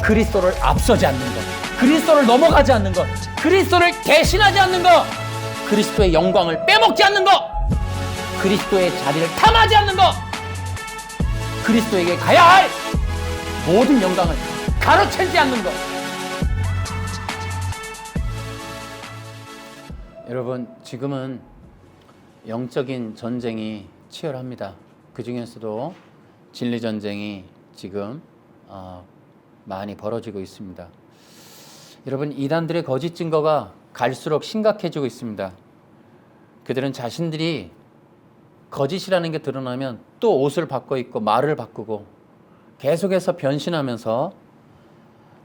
그리스도를 앞서지 않는 것, 그리스도를 넘어가지 않는 것, 그리스도를 대신하지 않는 것, 그리스도의 영광을 빼먹지 않는 것, 그리스도의 자리를 탐하지 않는 것, 그리스도에게 가야 할 모든 영광을 가로채지 않는 것. 여러분, 지금은 영적인 전쟁이 치열합니다. 그 중에서도 진리 전쟁이 지금 많이 벌어지고 있습니다. 여러분, 이단들의 거짓 증거가 갈수록 심각해지고 있습니다. 그들은 자신들이 거짓이라는 게 드러나면 또 옷을 바꿔 입고 말을 바꾸고 계속해서 변신하면서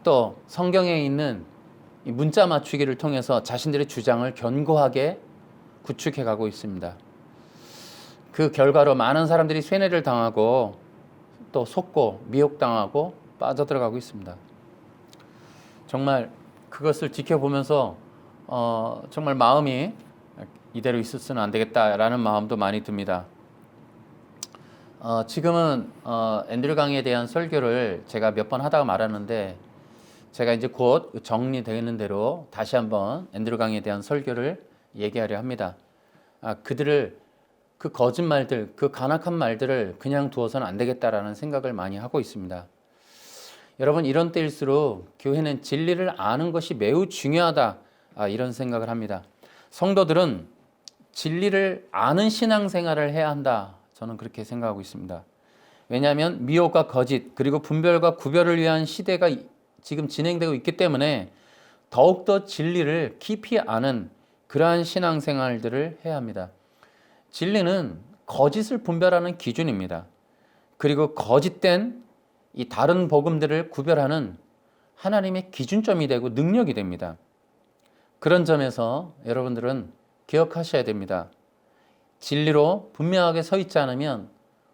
또 성경에 있는 이 문자 맞추기를 통해서 자신들의 주장을 견고하게 구축해 가고 있습니다. 그 결과로 많은 사람들이 쇠뇌를 당하고 또 속고 미혹당하고 빠져들어가고 있습니다. 정말 그것을 지켜보면서 정말 마음이 이대로 있었으면 안 되겠다라는 마음도 많이 듭니다. 지금은 앤드류 강의에 대한 설교를 제가 몇 번 하다가 말았는데, 제가 이제 곧 정리되는 대로 다시 한번 앤드류 강의에 대한 설교를 얘기하려 합니다. 그들을, 그 거짓말들, 그 간악한 말들을 그냥 두어서는 안 되겠다라는 생각을 많이 하고 있습니다. 여러분, 이런 때일수록 교회는 진리를 아는 것이 매우 중요하다, 이런 생각을 합니다. 성도들은 진리를 아는 신앙생활을 해야 한다, 저는 그렇게 생각하고 있습니다. 왜냐하면 미혹과 거짓, 그리고 분별과 구별을 위한 시대가 지금 진행되고 있기 때문에 더욱더 진리를 깊이 아는 그러한 신앙생활들을 해야 합니다. 진리는 거짓을 분별하는 기준입니다. 그리고 거짓된 이 다른 복음들을 구별하는 하나님의 기준점이 되고 능력이 됩니다. 그런 점에서 여러분들은 기억하셔야 됩니다. 진리로 분명하게 서 있지 않으면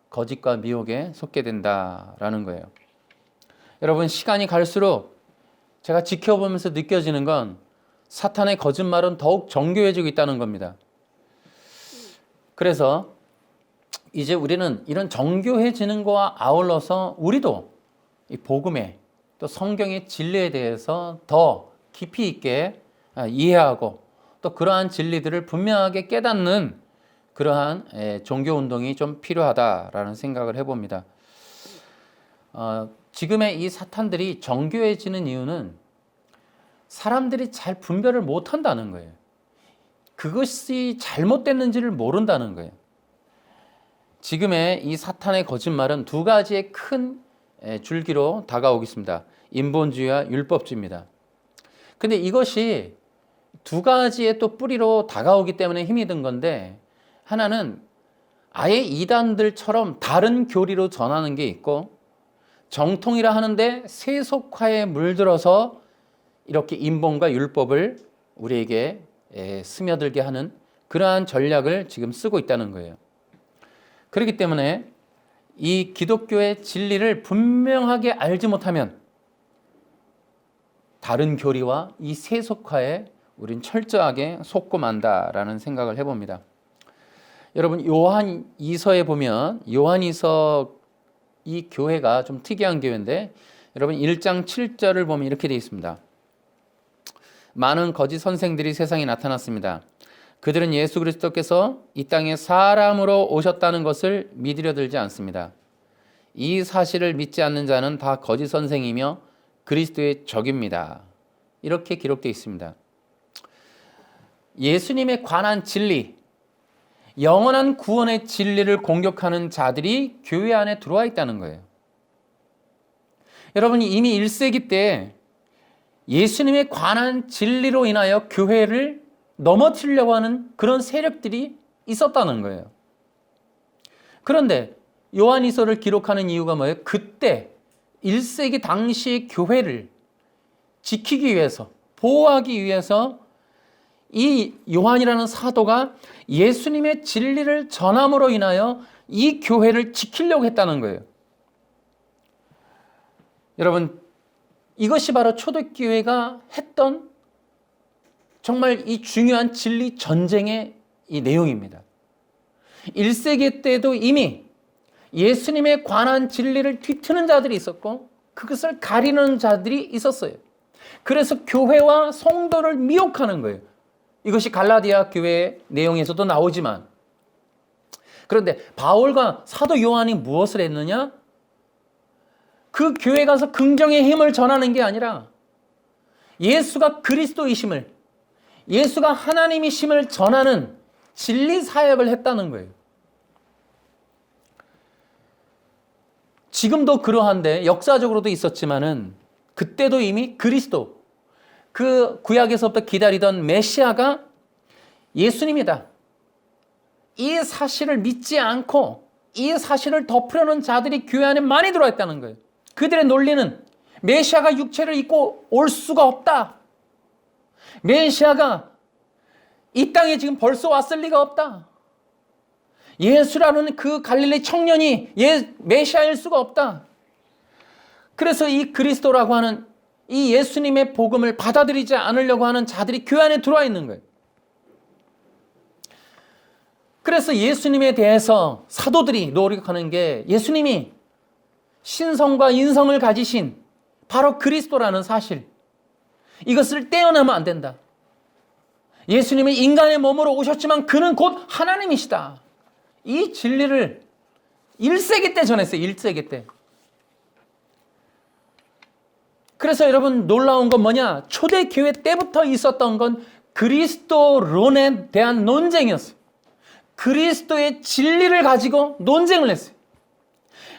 거짓과 미혹에 속게 된다라는 거예요. 여러분, 시간이 갈수록 제가 지켜보면서 느껴지는 건 사탄의 거짓말은 더욱 정교해지고 있다는 겁니다. 그래서 이제 우리는 이런 정교해지는 것과 아울러서 우리도 이 복음에, 또 성경의 진리에 대해서 더 깊이 있게 이해하고 또 그러한 진리들을 분명하게 깨닫는 그러한 종교운동이 좀 필요하다라는 생각을 해봅니다. 지금의 이 사탄들이 정교해지는 이유는 사람들이 잘 분별을 못한다는 거예요. 그것이 잘못됐는지를 모른다는 거예요. 지금의 이 사탄의 거짓말은 두 가지의 큰 줄기로 다가오겠습니다. 인본주의와 율법주의입니다. 근데 이것이 두 가지의 또 뿌리로 다가오기 때문에 힘이 든 건데, 하나는 아예 이단들처럼 다른 교리로 전하는 게 있고, 정통이라 하는데 세속화에 물들어서 이렇게 인본과 율법을 우리에게 스며들게 하는 그러한 전략을 지금 쓰고 있다는 거예요. 그렇기 때문에 이 기독교의 진리를 분명하게 알지 못하면 다른 교리와 이 세속화에 우린 철저하게 속고 만다라는 생각을 해봅니다. 여러분, 요한이서에 보면, 요한이서 이 교회가 좀 특이한 교회인데, 여러분 1장 7절을 보면 이렇게 되어 있습니다. 많은 거짓 선생들이 세상에 나타났습니다. 그들은 예수 그리스도께서 이 땅에 사람으로 오셨다는 것을 믿으려 들지 않습니다. 이 사실을 믿지 않는 자는 다 거짓 선생이며 그리스도의 적입니다. 이렇게 기록되어 있습니다. 예수님에 관한 진리, 영원한 구원의 진리를 공격하는 자들이 교회 안에 들어와 있다는 거예요. 여러분이 이미 1세기 때 예수님에 관한 진리로 인하여 교회를 넘어뜨리려고 하는 그런 세력들이 있었다는 거예요. 그런데 요한이서를 기록하는 이유가 뭐예요? 그때 1세기 당시 교회를 지키기 위해서, 보호하기 위해서 이 요한이라는 사도가 예수님의 진리를 전함으로 인하여 이 교회를 지키려고 했다는 거예요. 여러분, 이것이 바로 초대교회가 했던 정말 이 중요한 진리 전쟁의 이 내용입니다. 1세기 때도 이미 예수님에 관한 진리를 뒤트는 자들이 있었고, 그것을 가리는 자들이 있었어요. 그래서 교회와 성도를 미혹하는 거예요. 이것이 갈라디아 교회의 내용에서도 나오지만, 그런데 바울과 사도 요한이 무엇을 했느냐? 그 교회 가서 긍정의 힘을 전하는 게 아니라 예수가 그리스도이심을, 예수가 하나님이심을 전하는 진리 사역을 했다는 거예요. 지금도 그러한데 역사적으로도 있었지만은 그때도 이미 그리스도, 그 구약에서부터 기다리던 메시아가 예수님이다. 이 사실을 믿지 않고 이 사실을 덮으려는 자들이 교회 안에 많이 들어와 있다는 거예요. 그들의 논리는 메시아가 육체를 입고 올 수가 없다. 메시아가 이 땅에 지금 벌써 왔을 리가 없다. 예수라는 그 갈릴리 청년이 메시아일 수가 없다. 그래서 이 그리스도라고 하는 이 예수님의 복음을 받아들이지 않으려고 하는 자들이 교회 안에 들어와 있는 거예요. 그래서 예수님에 대해서 사도들이 노력하는 게 예수님이 신성과 인성을 가지신 바로 그리스도라는 사실, 이것을 떼어내면 안 된다. 예수님은 인간의 몸으로 오셨지만 그는 곧 하나님이시다. 이 진리를 1세기 때 전했어요. 1세기 때. 그래서 여러분 놀라운 건 뭐냐? 초대교회 때부터 있었던 건 그리스도론에 대한 논쟁이었어요. 그리스도의 진리를 가지고 논쟁을 했어요.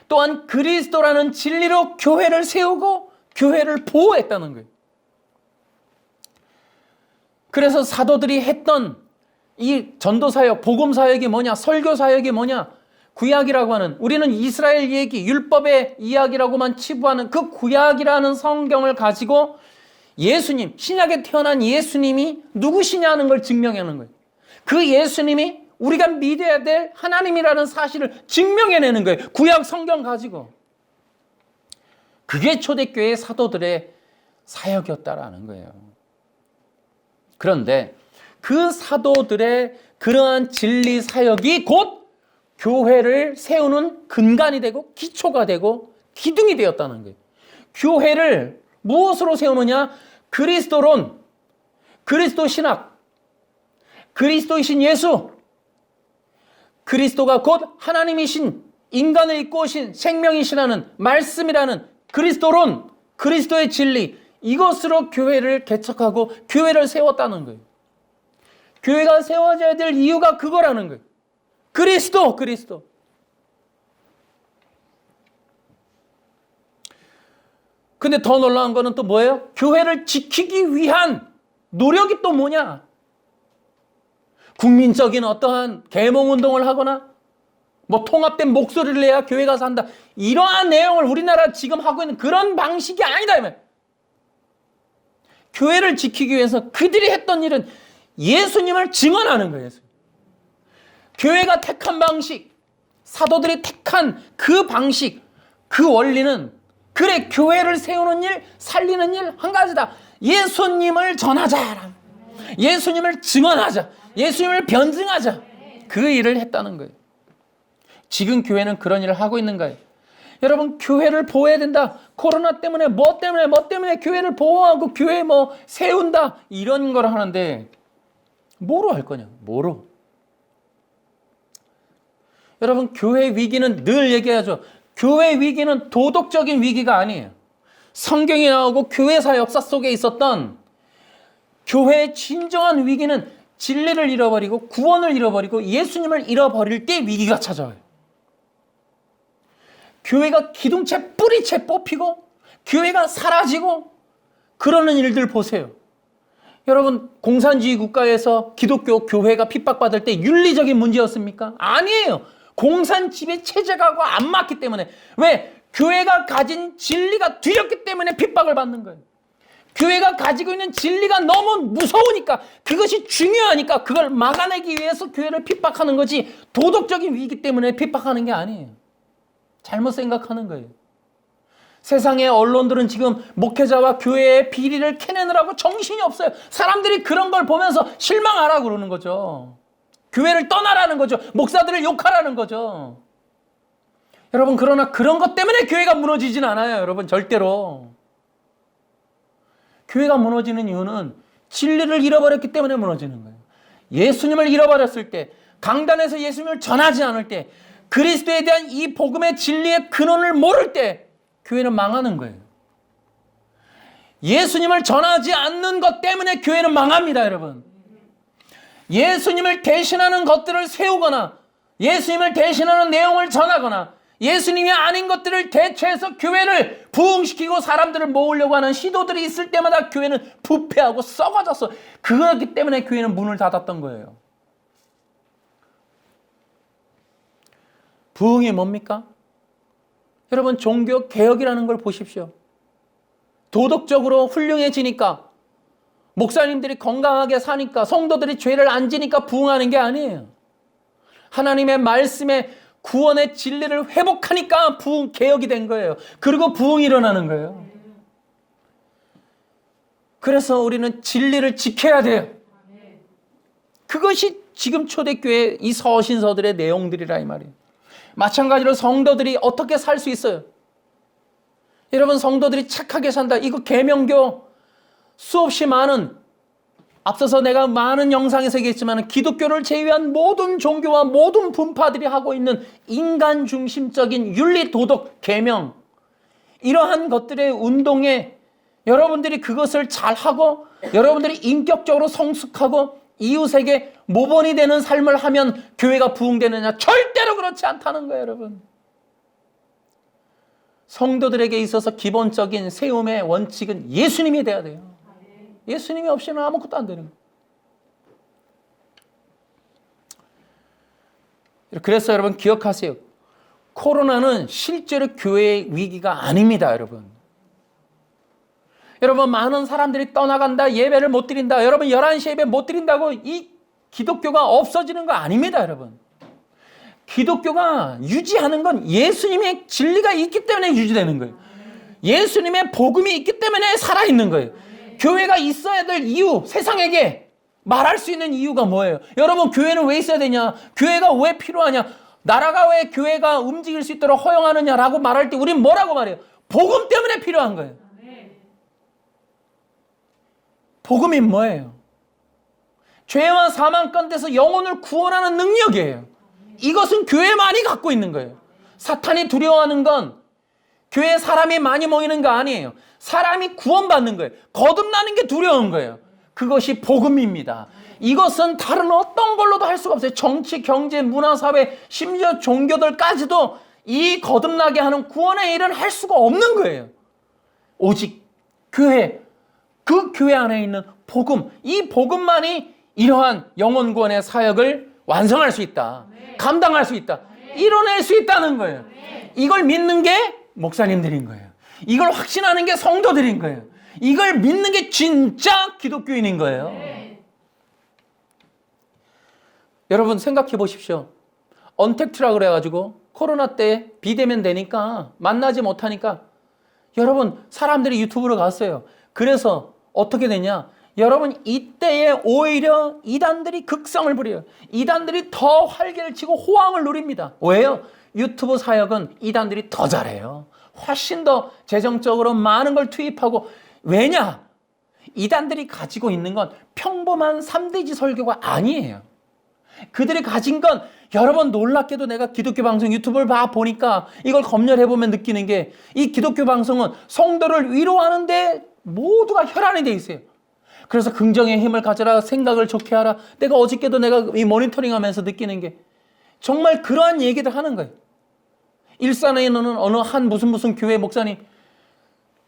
또한 그리스도라는 진리로 교회를 세우고 교회를 보호했다는 거예요. 그래서 사도들이 했던 이 전도사역, 복음사역이 뭐냐, 설교사역이 뭐냐, 구약이라고 하는, 우리는 이스라엘 얘기, 율법의 이야기라고만 치부하는 그 구약이라는 성경을 가지고 예수님, 신약에 태어난 예수님이 누구시냐는 걸 증명하는 거예요. 그 예수님이 우리가 믿어야 될 하나님이라는 사실을 증명해내는 거예요. 구약 성경 가지고. 그게 초대교회 사도들의 사역이었다라는 거예요. 그런데 그 사도들의 그러한 진리 사역이 곧 교회를 세우는 근간이 되고 기초가 되고 기둥이 되었다는 거예요. 교회를 무엇으로 세우느냐? 그리스도론, 그리스도 신학, 그리스도이신 예수, 그리스도가 곧 하나님이신, 인간을 입고 오신 생명이시라는 말씀이라는 그리스도론, 그리스도의 진리, 이것으로 교회를 개척하고 교회를 세웠다는 거예요. 교회가 세워져야 될 이유가 그거라는 거예요. 그리스도. 근데 더 놀라운 거는 또 뭐예요? 교회를 지키기 위한 노력이 또 뭐냐? 국민적인 어떠한 계몽운동을 하거나 뭐 통합된 목소리를 내야 교회가 산다. 이러한 내용을 우리나라 지금 하고 있는 그런 방식이 아니다. 이 말. 교회를 지키기 위해서 그들이 했던 일은 예수님을 증언하는 거예요. 교회가 택한 방식, 사도들이 택한 그 방식, 그 원리는 그래, 교회를 세우는 일, 살리는 일 한 가지다. 예수님을 전하자. 예수님을 증언하자. 예수님을 변증하자. 그 일을 했다는 거예요. 지금 교회는 그런 일을 하고 있는 거예요. 여러분, 교회를 보호해야 된다. 코로나 때문에 뭐 때문에 교회를 보호하고 교회 뭐 세운다. 이런 걸 하는데 뭐로 할 거냐? 뭐로? 여러분, 교회 위기는 늘 얘기하죠. 교회 위기는 도덕적인 위기가 아니에요. 성경이 나오고 교회사 역사 속에 있었던 교회의 진정한 위기는 진리를 잃어버리고 구원을 잃어버리고 예수님을 잃어버릴 때 위기가 찾아와요. 교회가 기둥채 뿌리채 뽑히고 교회가 사라지고 그러는 일들 보세요. 여러분, 공산주의 국가에서 기독교 교회가 핍박받을 때 윤리적인 문제였습니까? 아니에요. 공산 지배 체제가 안 맞기 때문에. 왜? 교회가 가진 진리가 뒤렸기 때문에 핍박을 받는 거예요. 교회가 가지고 있는 진리가 너무 무서우니까, 그것이 중요하니까 그걸 막아내기 위해서 교회를 핍박하는 거지, 도덕적인 위기 때문에 핍박하는 게 아니에요. 잘못 생각하는 거예요. 세상의 언론들은 지금 목회자와 교회의 비리를 캐내느라고 정신이 없어요. 사람들이 그런 걸 보면서 실망하라고 그러는 거죠. 교회를 떠나라는 거죠. 목사들을 욕하라는 거죠. 여러분, 그러나 그런 것 때문에 교회가 무너지진 않아요. 여러분, 절대로. 교회가 무너지는 이유는 진리를 잃어버렸기 때문에 무너지는 거예요. 예수님을 잃어버렸을 때, 강단에서 예수님을 전하지 않을 때, 그리스도에 대한 이 복음의 진리의 근원을 모를 때 교회는 망하는 거예요. 예수님을 전하지 않는 것 때문에 교회는 망합니다, 여러분. 예수님을 대신하는 것들을 세우거나 예수님을 대신하는 내용을 전하거나 예수님이 아닌 것들을 대체해서 교회를 부흥시키고 사람들을 모으려고 하는 시도들이 있을 때마다 교회는 부패하고 썩어졌어. 그렇기 때문에 교회는 문을 닫았던 거예요. 부흥이 뭡니까? 여러분, 종교 개혁이라는 걸 보십시오. 도덕적으로 훌륭해지니까, 목사님들이 건강하게 사니까, 성도들이 죄를 안 지니까 부흥하는 게 아니에요. 하나님의 말씀에 구원의 진리를 회복하니까 부흥 개혁이 된 거예요. 그리고 부흥이 일어나는 거예요. 그래서 우리는 진리를 지켜야 돼요. 그것이 지금 초대교회 이 서신서들의 내용들이라 이 말이에요. 마찬가지로 성도들이 어떻게 살 수 있어요? 여러분, 성도들이 착하게 산다. 이거 계명교 수없이 많은, 앞서서 내가 많은 영상에서 얘기했지만 기독교를 제외한 모든 종교와 모든 분파들이 하고 있는 인간 중심적인 윤리, 도덕, 계명, 이러한 것들의 운동에 여러분들이 그것을 잘하고 여러분들이 인격적으로 성숙하고 이웃에게 모범이 되는 삶을 하면 교회가 부흥되느냐? 절대로 그렇지 않다는 거예요, 여러분. 성도들에게 있어서 기본적인 세움의 원칙은 예수님이 돼야 돼요. 예수님이 없이는 아무것도 안 되는 거예요. 그래서 여러분 기억하세요. 코로나는 실제로 교회의 위기가 아닙니다, 여러분. 여러분, 많은 사람들이 떠나간다, 예배를 못 드린다, 여러분 11시 예배 못 드린다고 이 기독교가 없어지는 거 아닙니다, 여러분. 기독교가 유지하는 건 예수님의 진리가 있기 때문에 유지되는 거예요. 예수님의 복음이 있기 때문에 살아있는 거예요. 교회가 있어야 될 이유, 세상에게 말할 수 있는 이유가 뭐예요? 여러분, 교회는 왜 있어야 되냐? 교회가 왜 필요하냐? 나라가 왜 교회가 움직일 수 있도록 허용하느냐라고 말할 때 우린 뭐라고 말해요? 복음 때문에 필요한 거예요. 복음이 뭐예요? 죄와 사망 가운데서 영혼을 구원하는 능력이에요. 이것은 교회만이 갖고 있는 거예요. 사탄이 두려워하는 건 교회에 사람이 많이 모이는 거 아니에요. 사람이 구원받는 거예요. 거듭나는 게 두려운 거예요. 그것이 복음입니다. 이것은 다른 어떤 걸로도 할 수가 없어요. 정치, 경제, 문화, 사회, 심지어 종교들까지도 이 거듭나게 하는 구원의 일은 할 수가 없는 거예요. 오직 교회, 그 교회 안에 있는 복음, 이 복음만이 이러한 영혼 구원의 사역을 완성할 수 있다. 감당할 수 있다. 이뤄낼 수 있다는 거예요. 이걸 믿는 게 목사님들인 거예요. 이걸 확신하는 게 성도들인 거예요. 이걸 믿는 게 진짜 기독교인인 거예요. 여러분 생각해 보십시오. 언택트라 그래가지고 코로나 때 비대면 되니까 만나지 못하니까 여러분 사람들이 유튜브로 갔어요. 그래서 어떻게 되냐? 여러분 이때에 오히려 이단들이 극성을 부려요. 이단들이 더 활개를 치고 호황을 누립니다. 왜요? 유튜브 사역은 이단들이 더 잘해요. 훨씬 더 재정적으로 많은 걸 투입하고. 왜냐? 이단들이 가지고 있는 건 평범한 3대지 설교가 아니에요. 그들이 가진 건 여러분 놀랍게도 내가 기독교 방송 유튜브를 보니까 이걸 검열해보면 느끼는 게 이 기독교 방송은 성도를 위로하는데 모두가 혈안이 돼 있어요. 그래서 긍정의 힘을 가져라, 생각을 좋게 하라. 내가 어저께도 내가 이 모니터링 하면서 느끼는 게 정말 그러한 얘기들 하는 거예요. 일산에 있는 어느 한 무슨 교회 목사님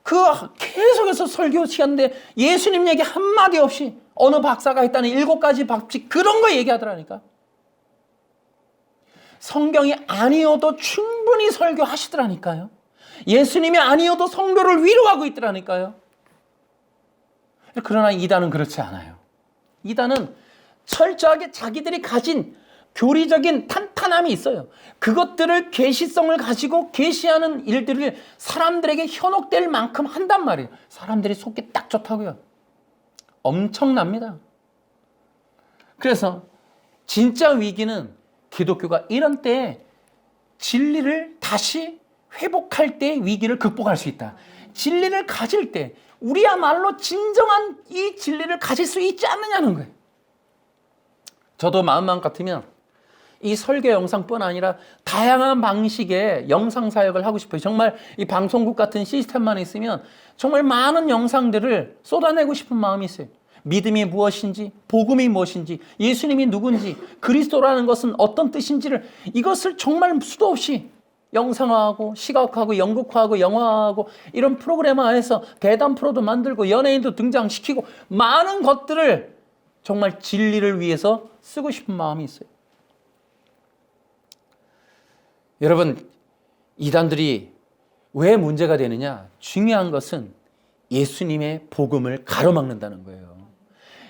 그 계속해서 설교 시간인데 예수님 얘기 한마디 없이 어느 박사가 했다는 7가지 법칙 그런 거 얘기하더라니까. 성경이 아니어도 충분히 설교하시더라니까요. 예수님이 아니어도 성도를 위로하고 있더라니까요. 그러나 이단은 그렇지 않아요. 이단은 철저하게 자기들이 가진 교리적인 탄탄함이 있어요. 그것들을 계시성을 가지고 계시하는 일들을 사람들에게 현혹될 만큼 한단 말이에요. 사람들이 속기 딱 좋다고요. 엄청납니다. 그래서 진짜 위기는 기독교가 이런 때에 진리를 다 다시 회복할 때 위기를 극복할 수 있다. 진리를 가질 때 우리야말로 진정한 이 진리를 가질 수 있지 않느냐는 거예요. 저도 마음만 같으면 이 설교 영상뿐 아니라 다양한 방식의 영상 사역을 하고 싶어요. 정말 이 방송국 같은 시스템만 있으면 정말 많은 영상들을 쏟아내고 싶은 마음이 있어요. 믿음이 무엇인지, 복음이 무엇인지, 예수님이 누군지, 그리스도라는 것은 어떤 뜻인지를 이것을 정말 수도 없이 영상화하고 시각화하고 연극화하고 영화화하고 이런 프로그램 안에서 대담 프로도 만들고 연예인도 등장시키고 많은 것들을 정말 진리를 위해서 쓰고 싶은 마음이 있어요. 여러분, 이단들이 왜 문제가 되느냐? 중요한 것은 예수님의 복음을 가로막는다는 거예요.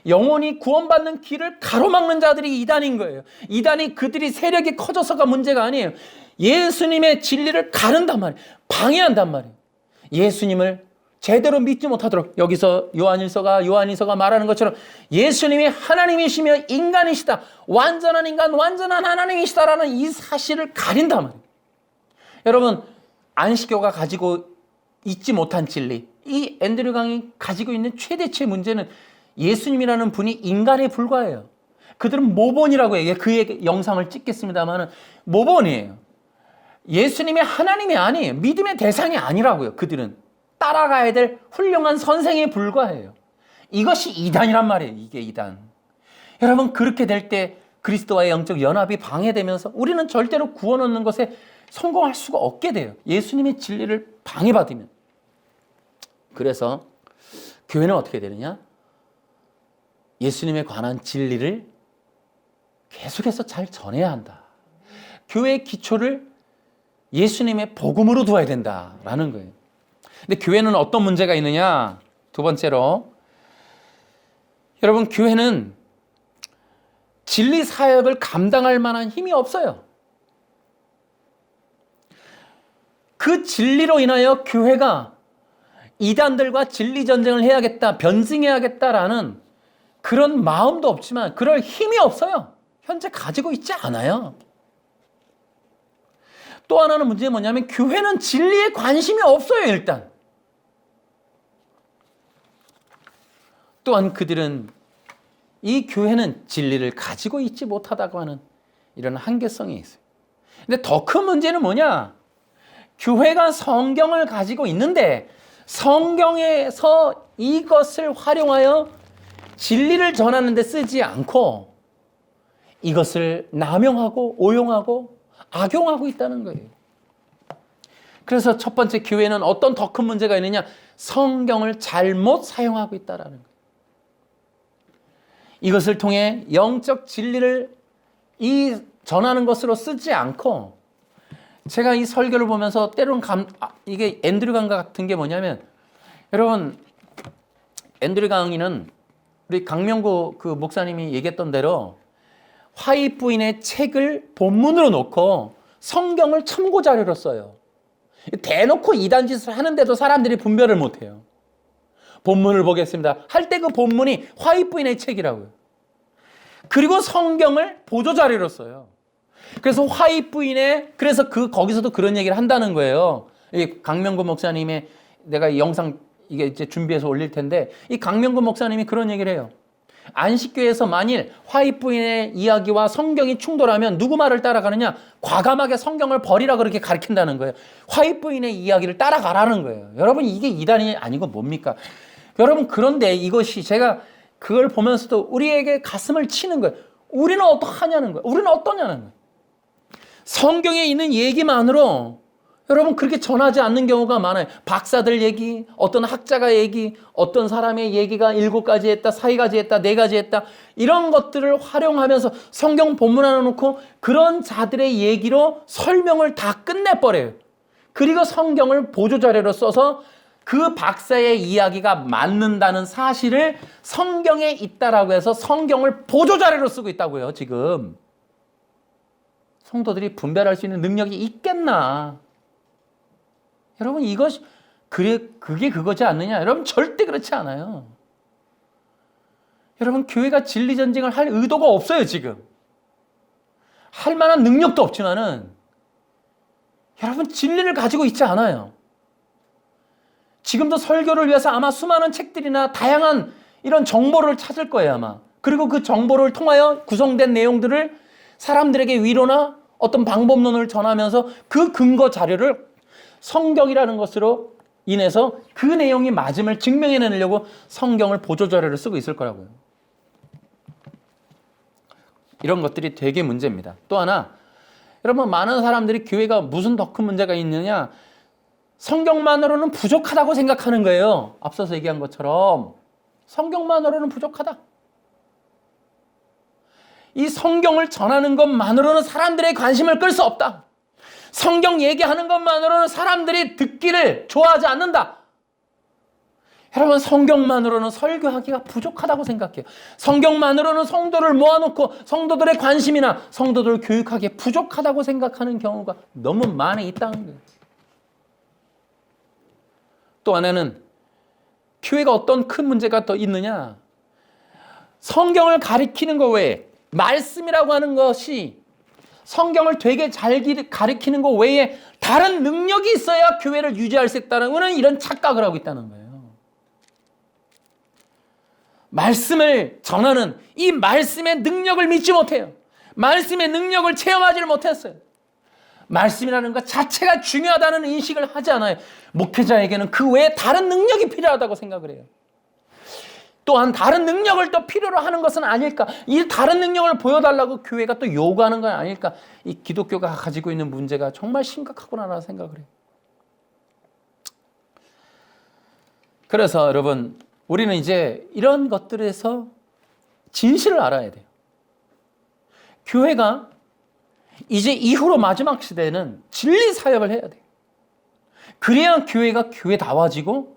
영혼이 구원받는 길을 가로막는 자들이 이단인 거예요. 이단이 그들이 세력이 커져서가 문제가 아니에요. 예수님의 진리를 가른단 말이에요. 방해한단 말이에요. 예수님을 제대로 믿지 못하도록, 여기서 요한일서가 말하는 것처럼 예수님이 하나님이시며 인간이시다, 완전한 인간, 완전한 하나님이시다라는 이 사실을 가린단 말이에요. 여러분, 안식교가 가지고 있지 못한 진리, 이 앤드류 강이 가지고 있는 최대치의 문제는 예수님이라는 분이 인간에 불과해요. 그들은 모본이라고 해요. 그의 영상을 찍겠습니다만 모본이에요. 예수님이 하나님이 아니에요. 믿음의 대상이 아니라고요. 그들은 따라가야 될 훌륭한 선생에 불과해요. 이것이 이단이란 말이에요. 이게 이단. 여러분, 그렇게 될 때 그리스도와의 영적 연합이 방해되면서 우리는 절대로 구원 얻는 것에 성공할 수가 없게 돼요. 예수님의 진리를 방해받으면. 그래서 교회는 어떻게 되느냐? 예수님에 관한 진리를 계속해서 잘 전해야 한다. 교회의 기초를 예수님의 복음으로 두어야 된다라는 거예요. 근데 교회는 어떤 문제가 있느냐? 두 번째로, 여러분, 교회는 진리 사역을 감당할 만한 힘이 없어요. 그 진리로 인하여 교회가 이단들과 진리 전쟁을 해야겠다, 변증해야겠다라는 그런 마음도 없지만 그럴 힘이 없어요. 현재 가지고 있지 않아요. 또 하나는 문제는 뭐냐면 교회는 진리에 관심이 없어요. 일단. 또한 그들은 이 교회는 진리를 가지고 있지 못하다고 하는 이런 한계성이 있어요. 근데 더 큰 문제는 뭐냐? 교회가 성경을 가지고 있는데 성경에서 이것을 활용하여 진리를 전하는 데 쓰지 않고 이것을 남용하고 오용하고 악용하고 있다는 거예요. 그래서 첫 번째, 교회는 어떤 더 큰 문제가 있느냐? 성경을 잘못 사용하고 있다는 거예요. 이것을 통해 영적 진리를 전하는 것으로 쓰지 않고, 제가 이 설교를 보면서 때로는 이게 앤드류 강 같은 게 뭐냐면, 여러분, 앤드류 강의는 우리 강명구 그 목사님이 얘기했던 대로 화이트 부인의 책을 본문으로 놓고 성경을 참고 자료로 써요. 대놓고 이단 짓을 하는데도 사람들이 분별을 못해요. 본문을 보겠습니다 할 때 그 본문이 화이트 부인의 책이라고요. 그리고 성경을 보조 자료로 써요. 그래서 화이트 부인의, 그래서 거기서도 그런 얘기를 한다는 거예요. 이 강명구 목사님의, 내가 이 영상 이게 이제 준비해서 올릴 텐데, 이 강명구 목사님이 그런 얘기를 해요. 안식교에서 만일 화이트 부인의 이야기와 성경이 충돌하면 누구 말을 따라가느냐? 과감하게 성경을 버리라, 그렇게 가르친다는 거예요. 화이트 부인의 이야기를 따라가라는 거예요. 여러분, 이게 이단이 아니고 뭡니까? 여러분, 그런데 이것이, 제가 그걸 보면서도 우리에게 가슴을 치는 거예요. 우리는 어떡하냐는 거예요. 우리는 어떠냐는 거예요. 성경에 있는 얘기만으로 여러분 그렇게 전하지 않는 경우가 많아요. 박사들 얘기, 어떤 학자가 얘기, 어떤 사람의 얘기가 7가지 했다, 4가지 했다, 4가지 했다, 이런 것들을 활용하면서 성경 본문 하나 놓고 그런 자들의 얘기로 설명을 다 끝내버려요. 그리고 성경을 보조자료로 써서 그 박사의 이야기가 맞는다는 사실을 성경에 있다라고 해서 성경을 보조자료로 쓰고 있다고요. 지금 성도들이 분별할 수 있는 능력이 있겠나? 여러분, 그게 그거지 않느냐? 여러분, 절대 그렇지 않아요. 여러분, 교회가 진리 전쟁을 할 의도가 없어요. 지금 할 만한 능력도 없지만은, 여러분, 진리를 가지고 있지 않아요. 지금도 설교를 위해서 아마 수많은 책들이나 다양한 이런 정보를 찾을 거예요, 아마. 그리고 그 정보를 통하여 구성된 내용들을 사람들에게 위로나 어떤 방법론을 전하면서 그 근거 자료를 성경이라는 것으로 인해서 그 내용이 맞음을 증명해내려고 성경을 보조자료를 쓰고 있을 거라고요. 이런 것들이 되게 문제입니다. 또 하나, 여러분, 많은 사람들이 교회가 무슨 더 큰 문제가 있느냐, 성경만으로는 부족하다고 생각하는 거예요. 앞서서 얘기한 것처럼 성경만으로는 부족하다. 이 성경을 전하는 것만으로는 사람들의 관심을 끌 수 없다. 성경 얘기하는 것만으로는 사람들이 듣기를 좋아하지 않는다. 여러분, 성경만으로는 설교하기가 부족하다고 생각해요. 성경만으로는 성도를 모아놓고 성도들의 관심이나 성도들을 교육하기에 부족하다고 생각하는 경우가 너무 많이 있다는 거예요. 또 하나는 교회가 어떤 큰 문제가 더 있느냐, 성경을 가리키는 것 외에, 말씀이라고 하는 것이 성경을 되게 잘 가리키는 것 외에 다른 능력이 있어야 교회를 유지할 수 있다는 이런 착각을 하고 있다는 거예요. 말씀을 전하는 이 말씀의 능력을 믿지 못해요. 말씀의 능력을 체험하지를 못했어요. 말씀이라는 것 자체가 중요하다는 인식을 하지 않아요. 목회자에게는 그 외에 다른 능력이 필요하다고 생각을 해요. 또한 다른 능력을 또 필요로 하는 것은 아닐까? 이 다른 능력을 보여달라고 교회가 또 요구하는 건 아닐까? 이 기독교가 가지고 있는 문제가 정말 심각하구나 생각을 해요. 그래서 여러분, 우리는 이제 이런 것들에서 진실을 알아야 돼요. 교회가 이제 이후로 마지막 시대에는 진리 사역을 해야 돼요. 그래야 교회가 교회다워지고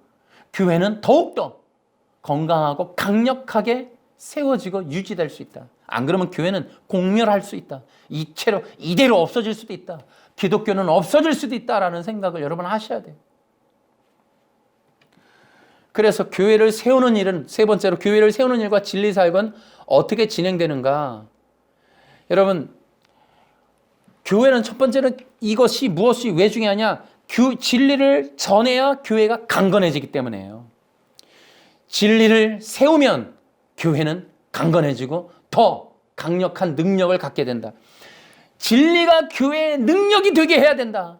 교회는 더욱더 건강하고 강력하게 세워지고 유지될 수 있다. 안 그러면 교회는 공멸할 수 있다. 이대로 없어질 수도 있다. 기독교는 없어질 수도 있다라는 생각을 여러분 하셔야 돼요. 그래서 교회를 세우는 일은, 세 번째로 교회를 세우는 일과 진리 사역은 어떻게 진행되는가? 여러분, 교회는 첫 번째는 이것이 무엇이 왜 중요하냐? 진리를 전해야 교회가 강건해지기 때문이에요. 진리를 세우면 교회는 강건해지고 더 강력한 능력을 갖게 된다. 진리가 교회의 능력이 되게 해야 된다.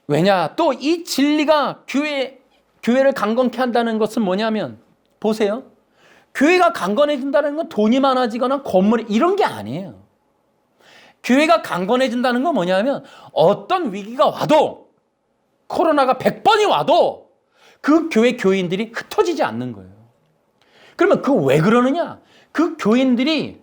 왜냐? 또 이 진리가 교회를 강건케 한다는 것은 뭐냐면, 보세요. 교회가 강건해진다는 건 돈이 많아지거나 건물 이런 게 아니에요. 교회가 강건해진다는 건 뭐냐면, 어떤 위기가 와도, 코로나가 100번이 와도 그 교회 교인들이 흩어지지 않는 거예요. 그러면 그 왜 그러느냐? 그 교인들이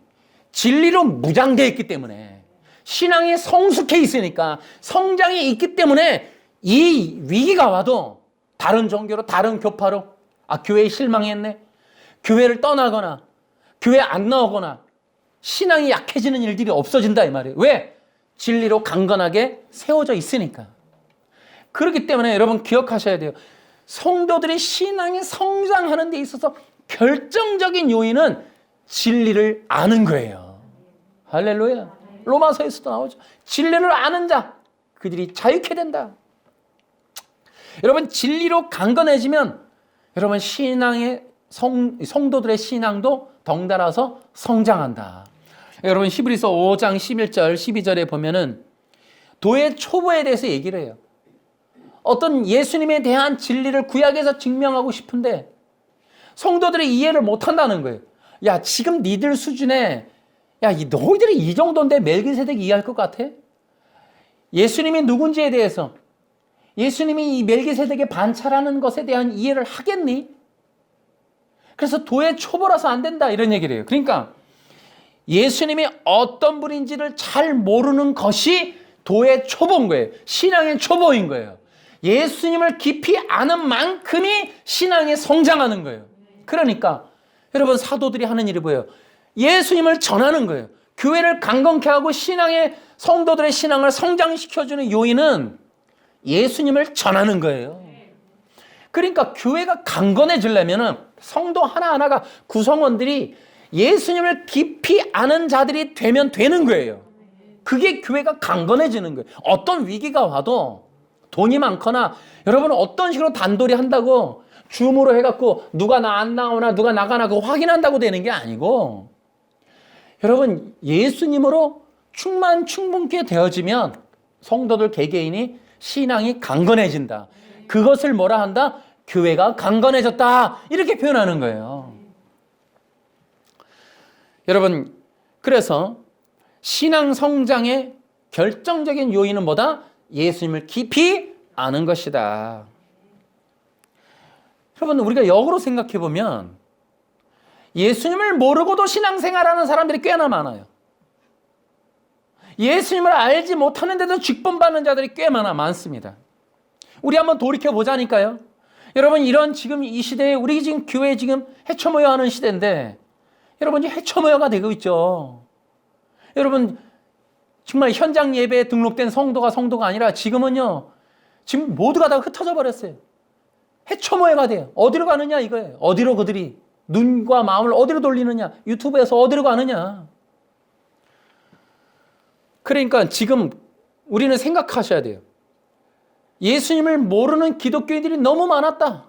진리로 무장되어 있기 때문에, 신앙이 성숙해 있으니까, 성장이 있기 때문에 이 위기가 와도 다른 종교로, 다른 교파로 교회에 실망했네, 교회를 떠나거나 교회 안 나오거나 신앙이 약해지는 일들이 없어진다 이 말이에요. 왜? 진리로 강건하게 세워져 있으니까. 그렇기 때문에 여러분 기억하셔야 돼요. 성도들이 신앙에 성장하는 데 있어서 결정적인 요인은 진리를 아는 거예요. 할렐루야. 로마서에서도 나오죠. 진리를 아는 자, 그들이 자유케 된다. 여러분, 진리로 강건해지면 여러분 신앙의 성도들의 신앙도 덩달아서 성장한다. 여러분, 히브리서 5장 11절 12절에 보면은 도의 초보에 대해서 얘기를 해요. 어떤 예수님에 대한 진리를 구약에서 증명하고 싶은데 성도들이 이해를 못한다는 거예요. 야, 지금 니들 수준에, 야, 너희들이 이 정도인데 멜기세덱 이해할 것 같아? 예수님이 누군지에 대해서, 예수님이 이 멜기세덱의 반차라는 것에 대한 이해를 하겠니? 그래서 도의 초보라서 안 된다 이런 얘기를 해요. 그러니까 예수님이 어떤 분인지를 잘 모르는 것이 도의 초보인 거예요. 신앙의 초보인 거예요. 예수님을 깊이 아는 만큼이 신앙에 성장하는 거예요. 그러니까 여러분, 사도들이 하는 일이 뭐예요? 예수님을 전하는 거예요. 교회를 강건케 하고 성도들의 신앙을 성장시켜주는 요인은 예수님을 전하는 거예요. 그러니까 교회가 강건해지려면 성도 하나하나가, 구성원들이 예수님을 깊이 아는 자들이 되면 되는 거예요. 그게 교회가 강건해지는 거예요. 어떤 위기가 와도 돈이 많거나 여러분 어떤 식으로 단돌이 한다고 줌으로 해갖고 누가 나 안 나오나 누가 나가나 그거 확인한다고 되는 게 아니고 여러분 예수님으로 충만케 되어지면 성도들 개개인이 신앙이 강건해진다. 그것을 뭐라 한다? 교회가 강건해졌다. 이렇게 표현하는 거예요. 여러분 그래서 신앙 성장의 결정적인 요인은 뭐다? 예수님을 깊이 아는 것이다. 여러분 우리가 역으로 생각해 보면 예수님을 모르고도 신앙생활하는 사람들이 꽤나 많아요. 예수님을 알지 못하는데도 직분받는 자들이 꽤 많습니다. 우리 한번 돌이켜 보자니까요. 여러분 이런 지금 이 시대에 우리 지금 교회 지금 헤쳐모여 하는 시대인데 여러분 이제 헤쳐모여가 되고 있죠. 여러분 정말 현장 예배에 등록된 성도가 아니라 지금은요. 지금 모두가 다 흩어져 버렸어요. 헤쳐모여가 돼요. 어디로 가느냐 이거예요. 어디로 그들이 눈과 마음을 어디로 돌리느냐. 유튜브에서 어디로 가느냐. 그러니까 지금 우리는 생각하셔야 돼요. 예수님을 모르는 기독교인들이 너무 많았다.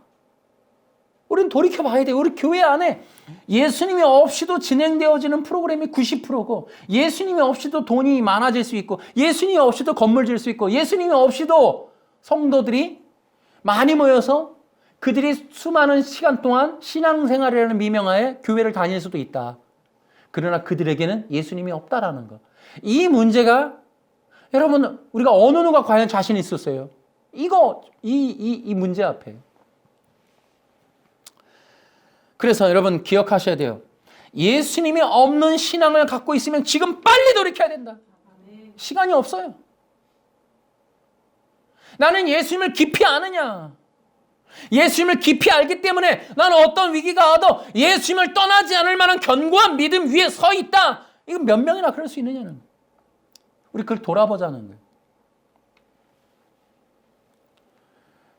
우리는 돌이켜봐야 돼요. 우리 교회 안에 예수님이 없이도 진행되어지는 프로그램이 90%고 예수님이 없이도 돈이 많아질 수 있고 예수님이 없이도 건물 질 수 있고 예수님이 없이도 성도들이 많이 모여서 그들이 수많은 시간 동안 신앙생활이라는 미명하에 교회를 다닐 수도 있다. 그러나 그들에게는 예수님이 없다라는 것. 이 문제가 여러분 우리가 어느 누가 과연 자신 있었어요? 이 문제 앞에. 그래서 여러분 기억하셔야 돼요. 예수님이 없는 신앙을 갖고 있으면 지금 빨리 돌이켜야 된다. 시간이 없어요. 나는 예수님을 깊이 아느냐? 예수님을 깊이 알기 때문에 나는 어떤 위기가 와도 예수님을 떠나지 않을 만한 견고한 믿음 위에 서 있다. 이건 몇 명이나 그럴 수 있느냐는 거예요. 우리 그걸 돌아보자는 거예요.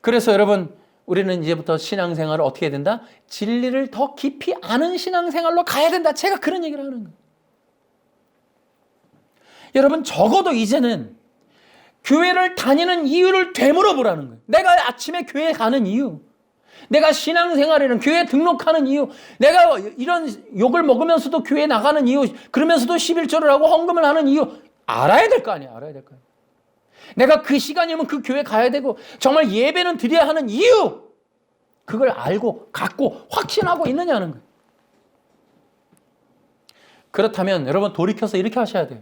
그래서 여러분 우리는 이제부터 신앙생활을 어떻게 해야 된다? 진리를 더 깊이 아는 신앙생활로 가야 된다. 제가 그런 얘기를 하는 거예요. 여러분 적어도 이제는 교회를 다니는 이유를 되물어 보라는 거예요. 내가 아침에 교회 가는 이유, 내가 신앙생활에는 교회 등록하는 이유, 내가 이런 욕을 먹으면서도 교회 나가는 이유, 그러면서도 11조를 하고 헌금을 하는 이유 알아야 될 거 아니야. 알아야 될 거 아니야. 내가 그 시간이면 그 교회 가야 되고 정말 예배는 드려야 하는 이유, 그걸 알고 갖고 확신하고 있느냐는 거예요. 그렇다면 여러분 돌이켜서 이렇게 하셔야 돼요.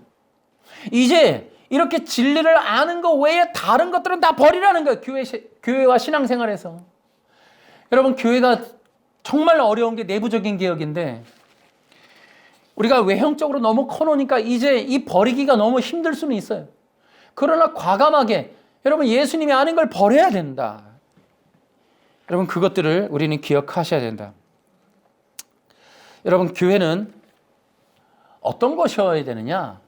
이제 이렇게 진리를 아는 것 외에 다른 것들은 다 버리라는 거예요. 교회와 신앙생활에서. 여러분 교회가 정말 어려운 게 내부적인 개혁인데 우리가 외형적으로 너무 커놓으니까 이제 이 버리기가 너무 힘들 수는 있어요. 그러나 과감하게 여러분 예수님이 아는 걸 버려야 된다. 여러분 그것들을 우리는 기억하셔야 된다. 여러분 교회는 어떤 것이어야 되느냐?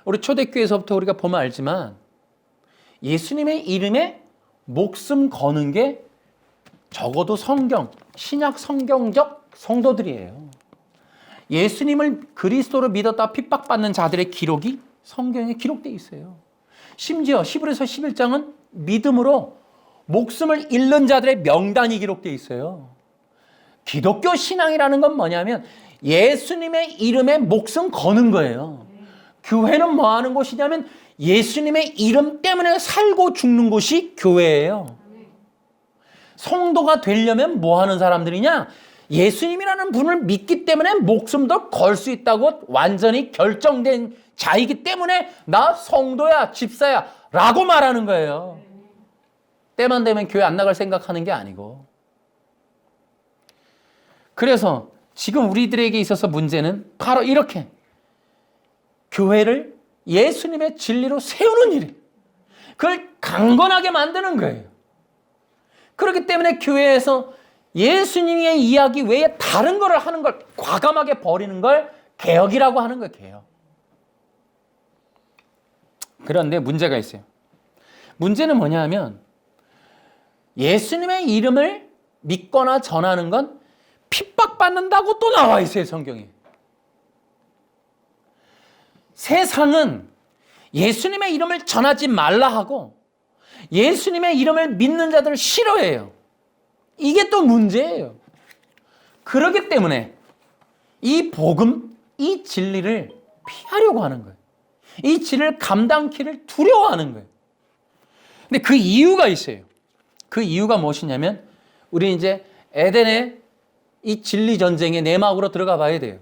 우리 초대교회에서부터 우리가 보면 알지만 예수님의 이름에 목숨 거는 게 적어도 신약 성경적 성도들이에요. 예수님을 그리스도로 믿었다 핍박받는 자들의 기록이 성경에 기록되어 있어요. 심지어 히브리서 11장은 믿음으로 목숨을 잃는 자들의 명단이 기록되어 있어요. 기독교 신앙이라는 건 뭐냐면 예수님의 이름에 목숨 거는 거예요. 교회는 뭐 하는 곳이냐면 예수님의 이름 때문에 살고 죽는 곳이 교회예요. 성도가 되려면 뭐 하는 사람들이냐? 예수님이라는 분을 믿기 때문에 목숨도 걸 수 있다고 완전히 결정된 자이기 때문에 나 성도야, 집사야 라고 말하는 거예요. 때만 되면 교회 안 나갈 생각하는 게 아니고. 그래서 지금 우리들에게 있어서 문제는 바로 이렇게 교회를 예수님의 진리로 세우는 일이에요. 그걸 강건하게 만드는 거예요. 그렇기 때문에 교회에서 예수님의 이야기 외에 다른 것을 하는 걸 과감하게 버리는 걸 개혁이라고 하는 거예요. 개혁. 그런데 문제가 있어요. 문제는 뭐냐면 예수님의 이름을 믿거나 전하는 건 핍박받는다고 또 나와 있어요. 성경에. 세상은 예수님의 이름을 전하지 말라 하고 예수님의 이름을 믿는 자들을 싫어해요. 이게 또 문제예요. 그렇기 때문에 이 복음, 이 진리를 피하려고 하는 거예요. 이 진리를 감당키를 두려워하는 거예요. 근데 그 이유가 있어요. 그 이유가 무엇이냐면 우리 이제 에덴의 이 진리 전쟁의 내막으로 들어가 봐야 돼요.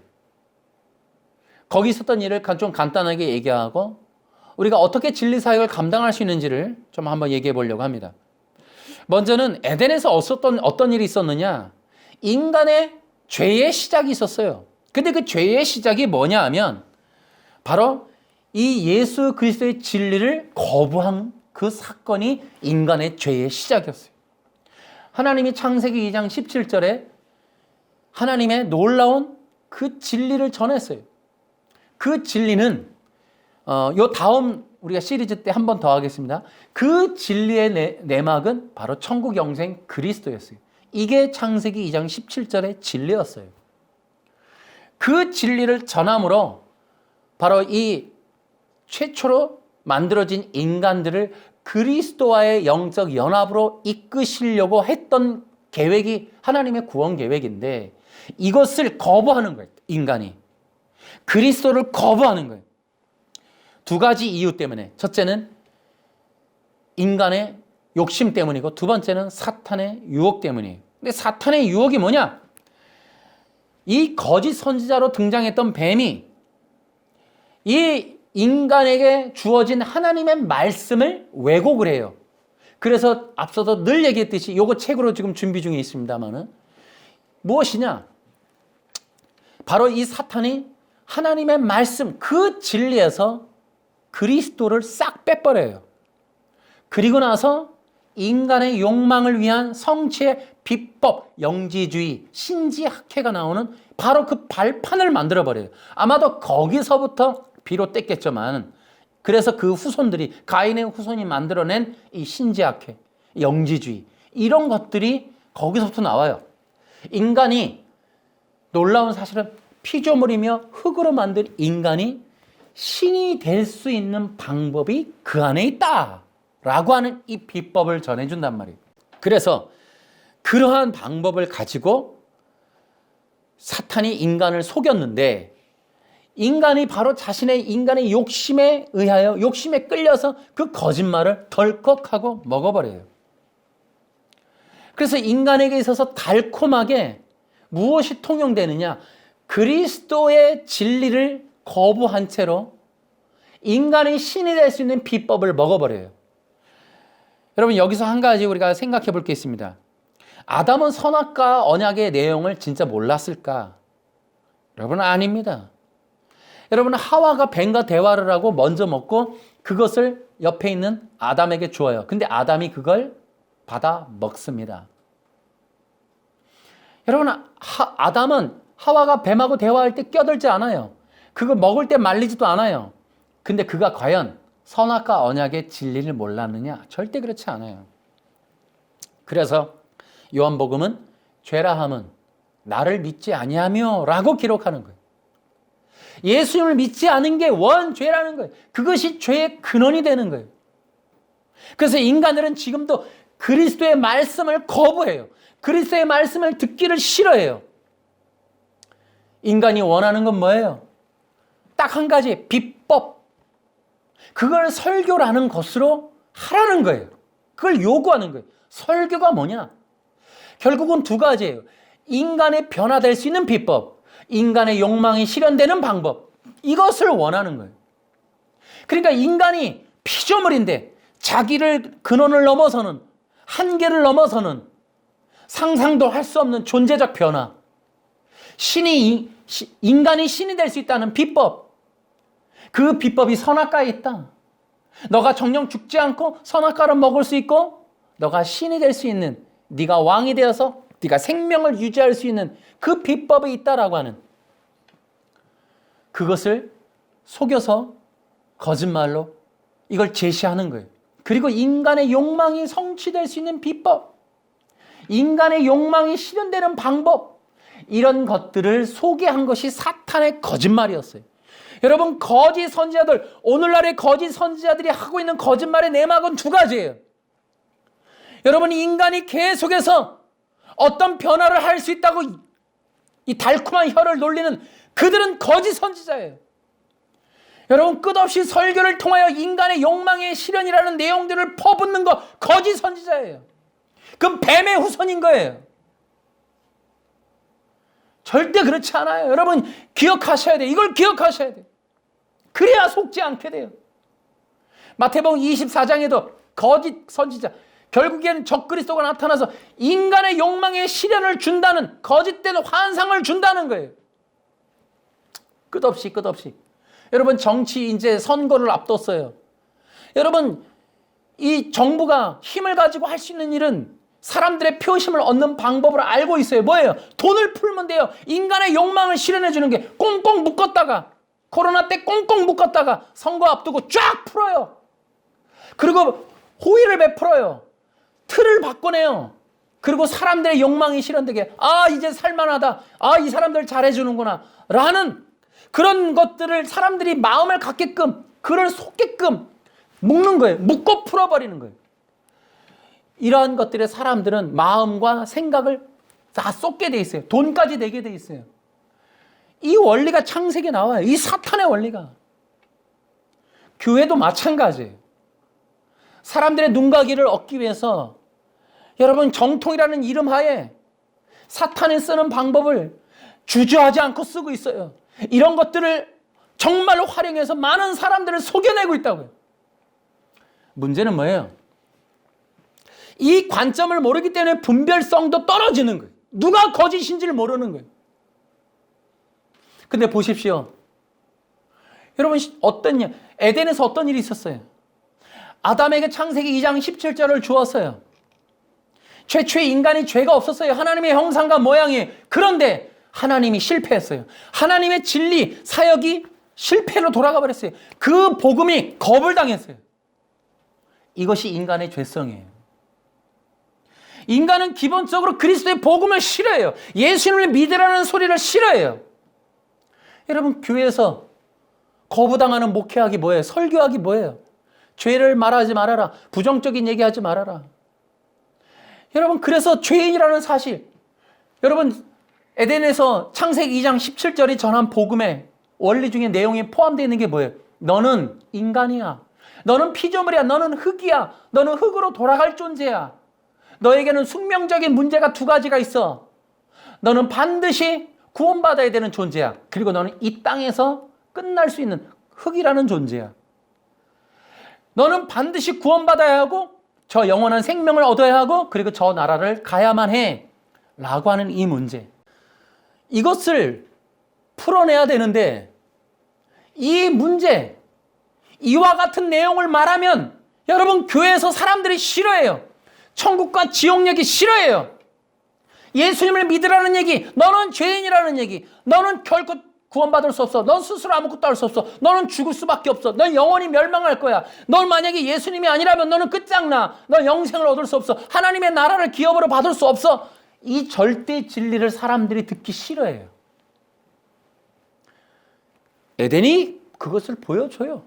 거기 있었던 일을 좀 간단하게 얘기하고 우리가 어떻게 진리 사역을 감당할 수 있는지를 좀 한번 얘기해 보려고 합니다. 먼저는 에덴에서 어떤 일이 있었느냐? 인간의 죄의 시작이 있었어요. 근데 그 죄의 시작이 뭐냐 하면 바로 이 예수 그리스도의 진리를 거부한 그 사건이 인간의 죄의 시작이었어요. 하나님이 창세기 2장 17절에 하나님의 놀라운 그 진리를 전했어요. 그 진리는 요 다음 우리가 시리즈 때 한 번 더 하겠습니다. 그 진리의 내막은 바로 천국 영생 그리스도였어요. 이게 창세기 2장 17절의 진리였어요. 그 진리를 전함으로 바로 이 최초로 만들어진 인간들을 그리스도와의 영적 연합으로 이끄시려고 했던 계획이 하나님의 구원 계획인데 이것을 거부하는 거예요. 인간이. 그리스도를 거부하는 거예요. 두 가지 이유 때문에. 첫째는 인간의 욕심 때문이고 두 번째는 사탄의 유혹 때문이에요. 근데 사탄의 유혹이 뭐냐? 이 거짓 선지자로 등장했던 뱀이 이 인간에게 주어진 하나님의 말씀을 왜곡을 해요. 그래서 앞서도 늘 얘기했듯이 요거 책으로 지금 준비 중에 있습니다만은 무엇이냐? 바로 이 사탄이 하나님의 말씀, 그 진리에서 그리스도를 싹 빼버려요. 그리고 나서 인간의 욕망을 위한 성취의 비법, 영지주의, 신지학회가 나오는 바로 그 발판을 만들어버려요. 아마도 거기서부터 비롯됐겠지만 그래서 그 후손들이 가인의 후손이 만들어낸 이 신지학회, 영지주의 이런 것들이 거기서부터 나와요. 인간이 놀라운 사실은 피조물이며 흙으로 만든 인간이 신이 될 수 있는 방법이 그 안에 있다라고 하는 이 비법을 전해준단 말이에요. 그래서 그러한 방법을 가지고 사탄이 인간을 속였는데 인간이 바로 인간의 욕심에 의하여 욕심에 끌려서 그 거짓말을 덜컥하고 먹어버려요. 그래서 인간에게 있어서 달콤하게 무엇이 통용되느냐? 그리스도의 진리를 거부한 채로 인간이 신이 될 수 있는 비법을 먹어버려요. 여러분 여기서 한 가지 우리가 생각해 볼 게 있습니다. 아담은 선악과 언약의 내용을 진짜 몰랐을까? 여러분 아닙니다. 여러분 하와가 뱀과 대화를 하고 먼저 먹고 그것을 옆에 있는 아담에게 주어요. 근데 아담이 그걸 받아 먹습니다. 여러분 아담은 하와가 뱀하고 대화할 때 껴들지 않아요. 그걸 먹을 때 말리지도 않아요. 근데 그가 과연 선악과 언약의 진리를 몰랐느냐? 절대 그렇지 않아요. 그래서 요한복음은 죄라함은 나를 믿지 아니하며 라고 기록하는 거예요. 예수님을 믿지 않은 게 원죄라는 거예요. 그것이 죄의 근원이 되는 거예요. 그래서 인간들은 지금도 그리스도의 말씀을 거부해요. 그리스도의 말씀을 듣기를 싫어해요. 인간이 원하는 건 뭐예요? 딱 한 가지, 비법. 그걸 설교라는 것으로 하라는 거예요. 그걸 요구하는 거예요. 설교가 뭐냐? 결국은 두 가지예요. 인간의 변화될 수 있는 비법, 인간의 욕망이 실현되는 방법. 이것을 원하는 거예요. 그러니까 인간이 피조물인데 자기를 근원을 넘어서는 한계를 넘어서는 상상도 할 수 없는 존재적 변화. 인간이 신이 될 수 있다는 비법. 그 비법이 선악과에 있다. 너가 정령 죽지 않고 선악과를 먹을 수 있고 너가 신이 될 수 있는, 네가 왕이 되어서 네가 생명을 유지할 수 있는 그 비법이 있다라고 하는, 그것을 속여서 거짓말로 이걸 제시하는 거예요. 그리고 인간의 욕망이 성취될 수 있는 비법, 인간의 욕망이 실현되는 방법, 이런 것들을 소개한 것이 사탄의 거짓말이었어요. 여러분, 거짓 선지자들, 오늘날의 거짓 선지자들이 하고 있는 거짓말의 내막은 두 가지예요. 여러분, 인간이 계속해서 어떤 변화를 할 수 있다고 이 달콤한 혀를 놀리는 그들은 거짓 선지자예요. 여러분, 끝없이 설교를 통하여 인간의 욕망의 실현이라는 내용들을 퍼붓는 거 거짓 선지자예요. 그건 뱀의 후손인 거예요. 절대 그렇지 않아요. 여러분, 기억하셔야 돼요. 이걸 기억하셔야 돼요. 그래야 속지 않게 돼요. 마태복음 24장에도 거짓 선지자, 결국에는 적그리스도가 나타나서 인간의 욕망의 실현을 준다는, 거짓된 환상을 준다는 거예요. 끝없이. 여러분, 정치 이제 선거를 앞뒀어요. 여러분, 이 정부가 힘을 가지고 할 수 있는 일은 사람들의 표심을 얻는 방법을 알고 있어요. 뭐예요? 돈을 풀면 돼요. 인간의 욕망을 실현해 주는 게 꽁꽁 묶었다가, 코로나 때 꽁꽁 묶었다가 선거 앞두고 쫙 풀어요. 그리고 호의를 베풀어요. 틀을 바꿔내요. 그리고 사람들의 욕망이 실현되게, 아, 이제 살만하다. 아, 이 사람들 잘해주는구나. 라는 그런 것들을 사람들이 마음을 갖게끔, 그를 속게끔 묶는 거예요. 묶고 풀어버리는 거예요. 이러한 것들에 사람들은 마음과 생각을 다 쏟게 돼 있어요. 돈까지 내게 돼 있어요. 이 원리가 창세기에 나와요. 이 사탄의 원리가. 교회도 마찬가지예요. 사람들의 눈과 귀를 얻기 위해서 여러분, 정통이라는 이름 하에 사탄이 쓰는 방법을 주저하지 않고 쓰고 있어요. 이런 것들을 정말로 활용해서 많은 사람들을 속여내고 있다고요. 문제는 뭐예요? 이 관점을 모르기 때문에 분별성도 떨어지는 거예요. 누가 거짓인지를 모르는 거예요. 근데 보십시오. 여러분, 에덴에서 어떤 일이 있었어요? 아담에게 창세기 2장 17절을 주었어요. 최초의 인간이 죄가 없었어요. 하나님의 형상과 모양이. 그런데 하나님이 실패했어요. 하나님의 진리, 사역이 실패로 돌아가 버렸어요. 그 복음이 거부당했어요. 이것이 인간의 죄성이에요. 인간은 기본적으로 그리스도의 복음을 싫어해요. 예수님을 믿으라는 소리를 싫어해요. 여러분, 교회에서 거부당하는 목회하기 뭐예요? 설교하기 뭐예요? 죄를 말하지 말아라. 부정적인 얘기하지 말아라. 여러분, 그래서 죄인이라는 사실, 여러분, 에덴에서 창세기 2장 17절이 전한 복음의 원리 중에 내용이 포함되어 있는 게 뭐예요? 너는 인간이야. 너는 피조물이야. 너는 흙이야. 너는 흙으로 돌아갈 존재야. 너에게는 숙명적인 문제가 두 가지가 있어. 너는 반드시 구원받아야 되는 존재야. 그리고 너는 이 땅에서 끝날 수 있는 흙이라는 존재야. 너는 반드시 구원받아야 하고 저 영원한 생명을 얻어야 하고 그리고 저 나라를 가야만 해. 라고 하는 이 문제. 이것을 풀어내야 되는데 이 문제, 이와 같은 내용을 말하면 여러분, 교회에서 사람들이 싫어해요. 천국과 지옥 얘기 싫어해요. 예수님을 믿으라는 얘기, 너는 죄인이라는 얘기, 너는 결코 구원받을 수 없어. 넌 스스로 아무것도 할 수 없어. 너는 죽을 수밖에 없어. 넌 영원히 멸망할 거야. 넌 만약에 예수님이 아니라면 너는 끝장나. 넌 영생을 얻을 수 없어. 하나님의 나라를 기업으로 받을 수 없어. 이 절대 진리를 사람들이 듣기 싫어해요. 에덴이 그것을 보여줘요.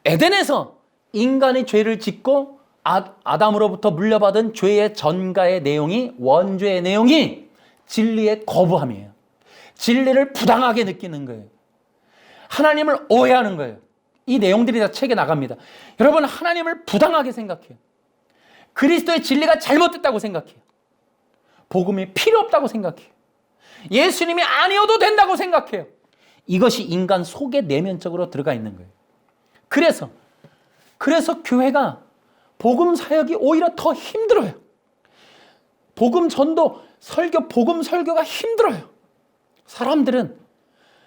에덴에서 인간이 죄를 짓고 아담으로부터 물려받은 죄의 전가의 내용이, 원죄의 내용이 진리의 거부함이에요. 진리를 부당하게 느끼는 거예요. 하나님을 오해하는 거예요. 이 내용들이 다 책에 나갑니다. 여러분, 하나님을 부당하게 생각해요. 그리스도의 진리가 잘못됐다고 생각해요. 복음이 필요 없다고 생각해요. 예수님이 아니어도 된다고 생각해요. 이것이 인간 속에 내면적으로 들어가 있는 거예요. 그래서 교회가 복음 사역이 오히려 더 힘들어요. 복음 전도, 복음 설교가 힘들어요. 사람들은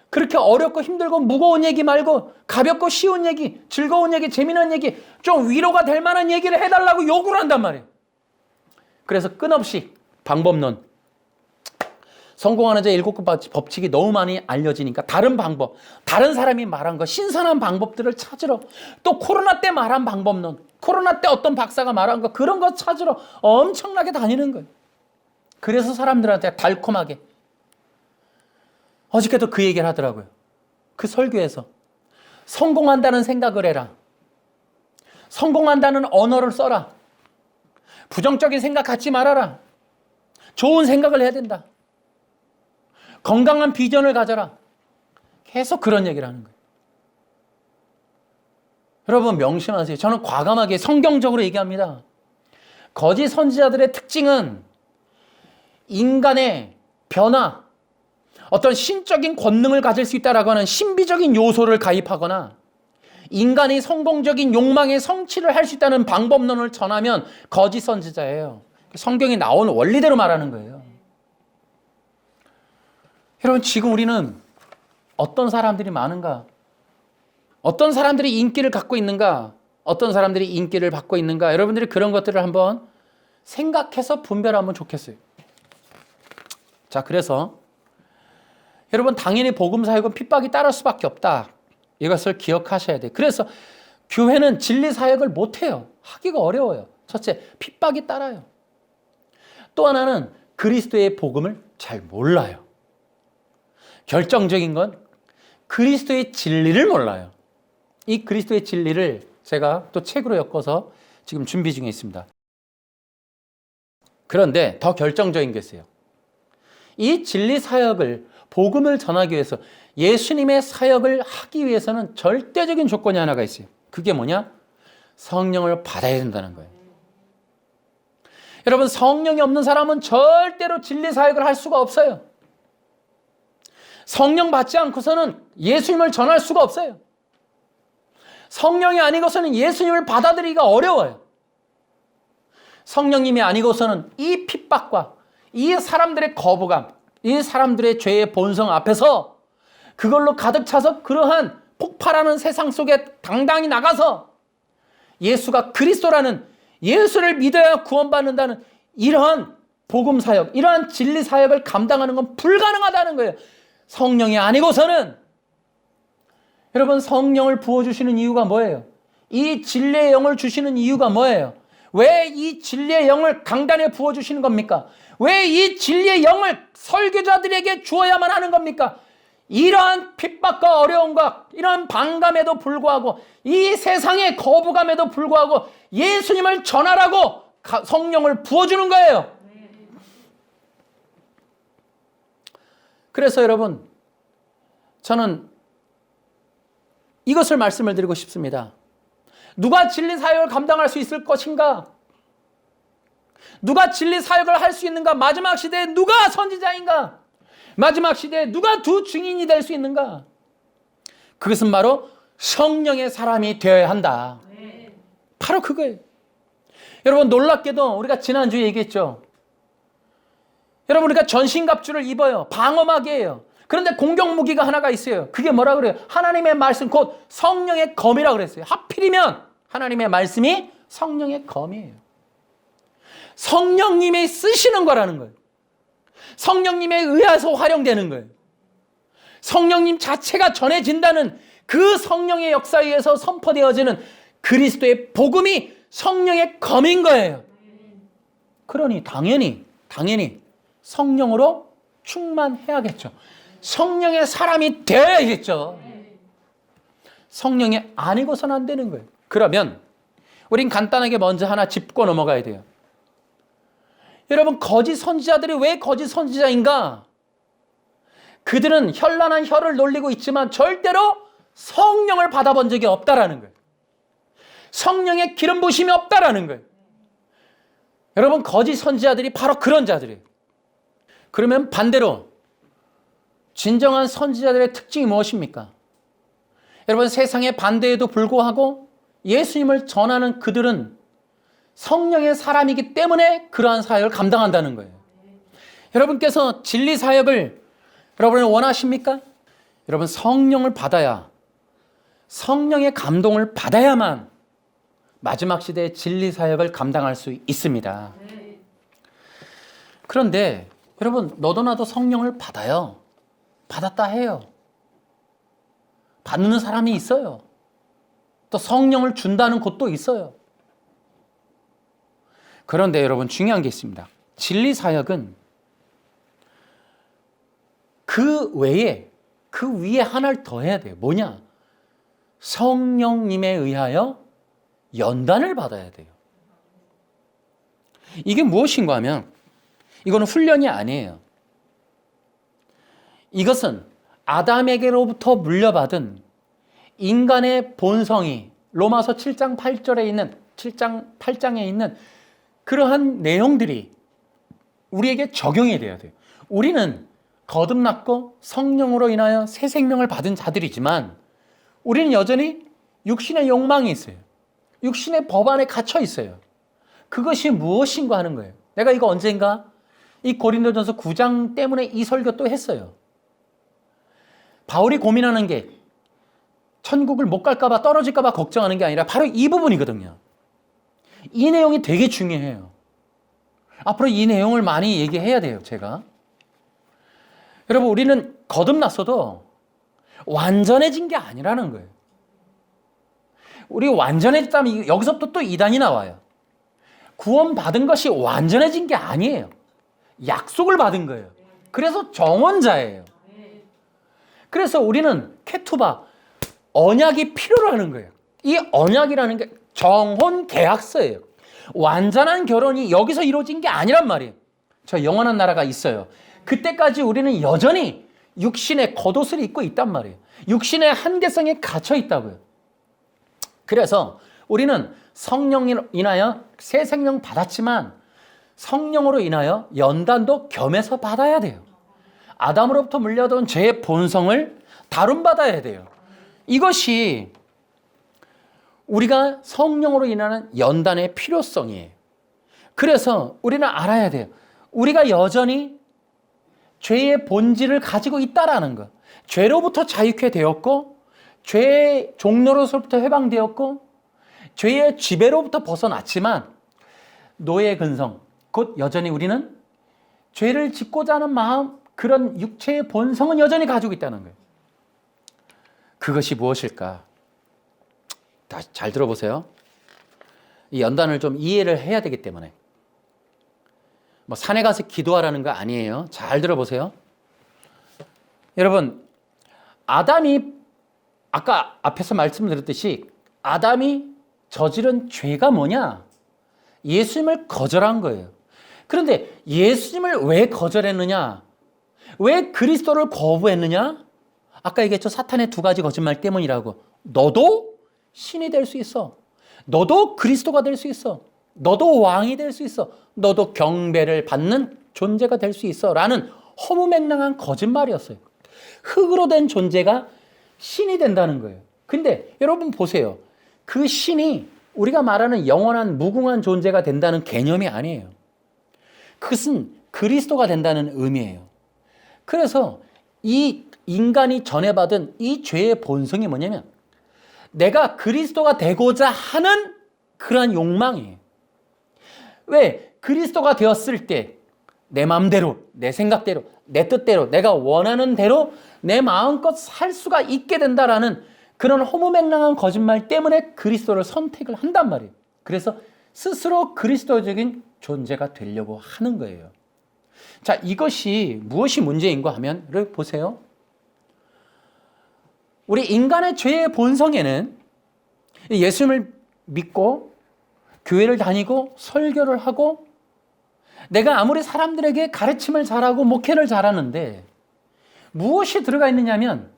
그렇게 어렵고 힘들고 무거운 얘기 말고 가볍고 쉬운 얘기, 즐거운 얘기, 재미난 얘기, 좀 위로가 될 만한 얘기를 해달라고 요구를 한단 말이에요. 그래서 끊없이 방법론, 성공하는 자 7가지 법칙이 너무 많이 알려지니까 다른 방법, 다른 사람이 말한 거, 신선한 방법들을 찾으러, 또 코로나 때 말한 방법론, 코로나 때 어떤 박사가 말한 거, 그런 거 찾으러 엄청나게 다니는 거예요. 그래서 사람들한테 달콤하게, 어저께도 그 얘기를 하더라고요. 그 설교에서 성공한다는 생각을 해라. 성공한다는 언어를 써라. 부정적인 생각 갖지 말아라. 좋은 생각을 해야 된다. 건강한 비전을 가져라. 계속 그런 얘기를 하는 거예요. 여러분 명심하세요. 저는 과감하게 성경적으로 얘기합니다. 거짓 선지자들의 특징은 인간의 변화, 어떤 신적인 권능을 가질 수 있다라고 하는 신비적인 요소를 가입하거나 인간이 성공적인 욕망의 성취를 할 수 있다는 방법론을 전하면 거짓 선지자예요. 성경에 나온 원리대로 말하는 거예요. 여러분 지금 우리는 어떤 사람들이 많은가? 어떤 사람들이 인기를 갖고 있는가? 어떤 사람들이 인기를 받고 있는가? 여러분들이 그런 것들을 한번 생각해서 분별하면 좋겠어요. 자, 그래서 여러분 당연히 복음 사역은 핍박이 따를 수밖에 없다. 이것을 기억하셔야 돼요. 그래서 교회는 진리 사역을 못해요. 하기가 어려워요. 첫째, 핍박이 따라요. 또 하나는 그리스도의 복음을 잘 몰라요. 결정적인 건 그리스도의 진리를 몰라요. 이 그리스도의 진리를 제가 또 책으로 엮어서 지금 준비 중에 있습니다. 그런데 더 결정적인 게 있어요. 이 진리 사역을, 복음을 전하기 위해서 예수님의 사역을 하기 위해서는 절대적인 조건이 하나가 있어요. 그게 뭐냐? 성령을 받아야 된다는 거예요. 여러분 성령이 없는 사람은 절대로 진리 사역을 할 수가 없어요. 성령 받지 않고서는 예수님을 전할 수가 없어요. 성령이 아니고서는 예수님을 받아들이기가 어려워요. 성령님이 아니고서는 이 핍박과 이 사람들의 거부감, 이 사람들의 죄의 본성 앞에서 그걸로 가득 차서 그러한 폭발하는 세상 속에 당당히 나가서 예수가 그리스도라는, 예수를 믿어야 구원받는다는 이러한 복음 사역, 이러한 진리 사역을 감당하는 건 불가능하다는 거예요. 성령이 아니고서는. 여러분 성령을 부어주시는 이유가 뭐예요? 이 진리의 영을 주시는 이유가 뭐예요? 왜 이 진리의 영을 강단에 부어주시는 겁니까? 왜 이 진리의 영을 설교자들에게 주어야만 하는 겁니까? 이러한 핍박과 어려움과 이러한 반감에도 불구하고 이 세상의 거부감에도 불구하고 예수님을 전하라고 성령을 부어주는 거예요. 그래서 여러분 저는 이것을 말씀을 드리고 싶습니다. 누가 진리 사역을 감당할 수 있을 것인가? 누가 진리 사역을 할 수 있는가? 마지막 시대에 누가 선지자인가? 마지막 시대에 누가 두 증인이 될 수 있는가? 그것은 바로 성령의 사람이 되어야 한다. 바로 그거예요. 여러분 놀랍게도 우리가 지난주에 얘기했죠. 여러분 우리가 전신갑주를 입어요. 방어막이에요. 그런데 공격무기가 하나가 있어요. 그게 뭐라 그래요? 하나님의 말씀, 곧 성령의 검이라고 그랬어요. 하필이면 하나님의 말씀이 성령의 검이에요. 성령님이 쓰시는 거라는 거예요. 성령님에 의해서 활용되는 거예요. 성령님 자체가 전해진다는 그 성령의 역사에 의해서 선포되어지는 그리스도의 복음이 성령의 검인 거예요. 그러니 당연히 성령으로 충만해야겠죠. 성령의 사람이 되어야겠죠. 성령이 아니고서는 안 되는 거예요. 그러면 우린 간단하게 먼저 하나 짚고 넘어가야 돼요. 여러분 거짓 선지자들이 왜 거짓 선지자인가? 그들은 현란한 혀를 놀리고 있지만 절대로 성령을 받아본 적이 없다라는 거예요. 성령의 기름 부심이 없다라는 거예요. 여러분 거짓 선지자들이 바로 그런 자들이에요. 그러면 반대로 진정한 선지자들의 특징이 무엇입니까? 여러분 세상의 반대에도 불구하고 예수님을 전하는 그들은 성령의 사람이기 때문에 그러한 사역을 감당한다는 거예요. 여러분께서 진리 사역을 여러분이 원하십니까? 여러분 성령을 받아야, 성령의 감동을 받아야만 마지막 시대의 진리 사역을 감당할 수 있습니다. 그런데 여러분 너도 나도 성령을 받아요. 받았다 해요. 받는 사람이 있어요. 또 성령을 준다는 곳도 있어요. 그런데 여러분 중요한 게 있습니다. 진리 사역은 그 외에, 그 위에 하나를 더 해야 돼요. 뭐냐? 성령님에 의하여 연단을 받아야 돼요. 이게 무엇인가 하면 이거는 훈련이 아니에요. 이것은 아담에게로부터 물려받은 인간의 본성이 로마서 7장 8절에 있는 7장 8장에 있는 그러한 내용들이 우리에게 적용이 돼야 돼요. 우리는 거듭났고 성령으로 인하여 새 생명을 받은 자들이지만 우리는 여전히 육신의 욕망이 있어요. 육신의 법 안에 갇혀 있어요. 그것이 무엇인가 하는 거예요. 내가 이거 언젠가 이 고린도전서 9장 때문에 이 설교 또 했어요. 바울이 고민하는 게 천국을 못 갈까 봐 떨어질까 봐 걱정하는 게 아니라 바로 이 부분이거든요. 이 내용이 되게 중요해요. 앞으로 이 내용을 많이 얘기해야 돼요, 제가. 여러분, 우리는 거듭났어도 완전해진 게 아니라는 거예요. 우리 완전해졌다면 여기서부터 또 이단이 나와요. 구원받은 것이 완전해진 게 아니에요. 약속을 받은 거예요. 그래서 정언자예요. 그래서 우리는 케투바, 언약이 필요로 하는 거예요. 이 언약이라는 게 정혼 계약서예요. 완전한 결혼이 여기서 이루어진 게 아니란 말이에요. 저 영원한 나라가 있어요. 그때까지 우리는 여전히 육신의 겉옷을 입고 있단 말이에요. 육신의 한계성에 갇혀 있다고요. 그래서 우리는 성령으로 인하여 새 생명 받았지만 성령으로 인하여 연단도 겸해서 받아야 돼요. 아담으로부터 물려던 죄의 본성을 다룬받아야 돼요. 이것이 우리가 성령으로 인하는 연단의 필요성이에요. 그래서 우리는 알아야 돼요. 우리가 여전히 죄의 본질을 가지고 있다라는 것. 죄로부터 자유케 되었고 죄의 종로로부터 해방되었고 죄의 지배로부터 벗어났지만 노예 근성, 곧 여전히 우리는 죄를 짓고자 하는 마음, 그런 육체의 본성은 여전히 가지고 있다는 거예요. 그것이 무엇일까? 다시 잘 들어보세요. 이 연단을 좀 이해를 해야 되기 때문에. 뭐 산에 가서 기도하라는 거 아니에요. 잘 들어보세요. 여러분, 아담이 아까 앞에서 말씀드렸듯이 아담이 저지른 죄가 뭐냐? 예수님을 거절한 거예요. 그런데 예수님을 왜 거절했느냐? 왜 그리스도를 거부했느냐? 아까 얘기했죠. 사탄의 두 가지 거짓말 때문이라고. 너도 신이 될 수 있어. 너도 그리스도가 될 수 있어. 너도 왕이 될 수 있어. 너도 경배를 받는 존재가 될 수 있어. 라는 허무맹랑한 거짓말이었어요. 흙으로 된 존재가 신이 된다는 거예요. 근데 여러분 보세요. 그 신이 우리가 말하는 영원한 무궁한 존재가 된다는 개념이 아니에요. 그것은 그리스도가 된다는 의미예요. 그래서 이 인간이 전해받은 이 죄의 본성이 뭐냐면 내가 그리스도가 되고자 하는 그러한 욕망이에요. 왜? 그리스도가 되었을 때 내 마음대로, 내 생각대로, 내 뜻대로, 내가 원하는 대로 내 마음껏 살 수가 있게 된다라는 그런 허무맹랑한 거짓말 때문에 그리스도를 선택을 한단 말이에요. 그래서 스스로 그리스도적인 존재가 되려고 하는 거예요. 자, 이것이 무엇이 문제인가 하면 보세요. 우리 인간의 죄의 본성에는 예수님을 믿고 교회를 다니고 설교를 하고 내가 아무리 사람들에게 가르침을 잘하고 목회를 잘하는데 무엇이 들어가 있느냐면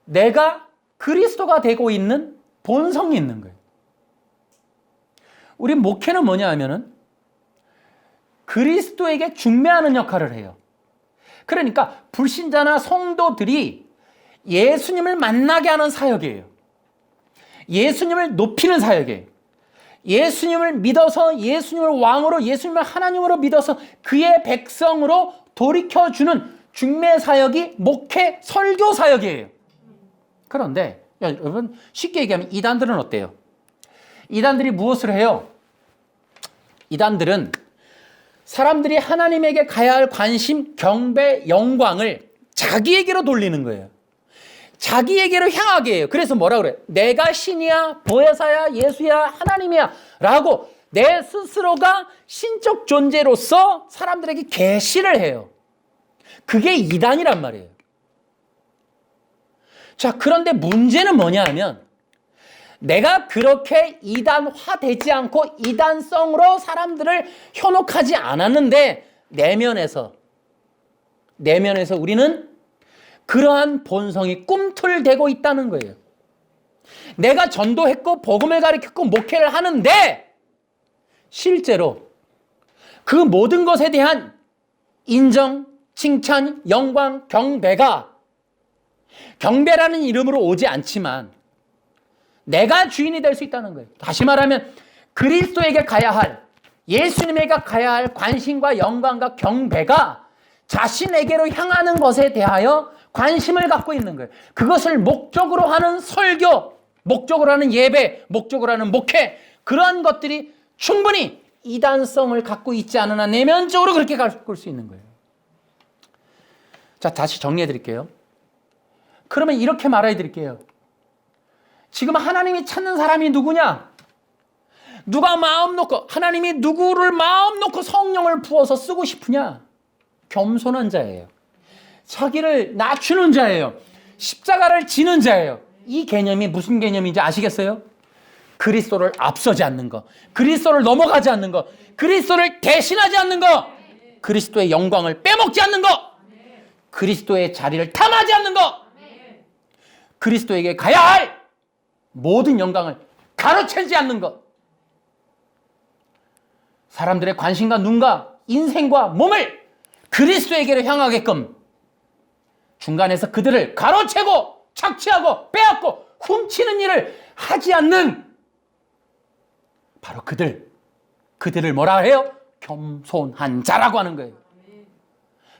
내가 그리스도가 되고 있는 본성이 있는 거예요. 우리 목회는 뭐냐 하면은 그리스도에게 중매하는 역할을 해요. 그러니까 불신자나 성도들이 예수님을 만나게 하는 사역이에요. 예수님을 높이는 사역이에요. 예수님을 믿어서 예수님을 왕으로 예수님을 하나님으로 믿어서 그의 백성으로 돌이켜주는 중매 사역이 목회 설교 사역이에요. 그런데 여러분 쉽게 얘기하면 이단들은 어때요? 이단들이 무엇을 해요? 이단들은 사람들이 하나님에게 가야 할 관심, 경배, 영광을 자기에게로 돌리는 거예요. 자기에게로 향하게 해요. 그래서 뭐라 그래요? 내가 신이야, 보혜사야, 예수야, 하나님이야 라고 내 스스로가 신적 존재로서 사람들에게 계시를 해요. 그게 이단이란 말이에요. 자, 그런데 문제는 뭐냐 하면 내가 그렇게 이단화되지 않고 이단성으로 사람들을 현혹하지 않았는데 내면에서 우리는 그러한 본성이 꿈틀대고 있다는 거예요. 내가 전도했고 복음을 가르쳤고 목회를 하는데 실제로 그 모든 것에 대한 인정, 칭찬, 영광, 경배라는 이름으로 오지 않지만 내가 주인이 될 수 있다는 거예요. 다시 말하면 그리스도에게 가야 할, 예수님에게 가야 할 관심과 영광과 경배가 자신에게로 향하는 것에 대하여 관심을 갖고 있는 거예요. 그것을 목적으로 하는 설교, 목적으로 하는 예배, 목적으로 하는 목회, 그런 것들이 충분히 이단성을 갖고 있지 않으나 내면적으로 그렇게 가꿀 수 있는 거예요. 자, 다시 정리해 드릴게요. 그러면 이렇게 말해 드릴게요. 지금 하나님이 찾는 사람이 누구냐? 누가 마음 놓고, 하나님이 누구를 마음 놓고 성령을 부어서 쓰고 싶으냐? 겸손한 자예요. 자기를 낮추는 자예요. 십자가를 지는 자예요. 이 개념이 무슨 개념인지 아시겠어요? 그리스도를 앞서지 않는 것, 그리스도를 넘어가지 않는 것, 그리스도를 대신하지 않는 것, 그리스도의 영광을 빼먹지 않는 것, 그리스도의 자리를 탐하지 않는 것, 그리스도에게 가야 할 모든 영광을 가로채지 않는 것, 사람들의 관심과 눈과 인생과 몸을 그리스도에게로 향하게끔 중간에서 그들을 가로채고 착취하고 빼앗고 훔치는 일을 하지 않는 바로 그들을 뭐라 해요? 겸손한 자라고 하는 거예요.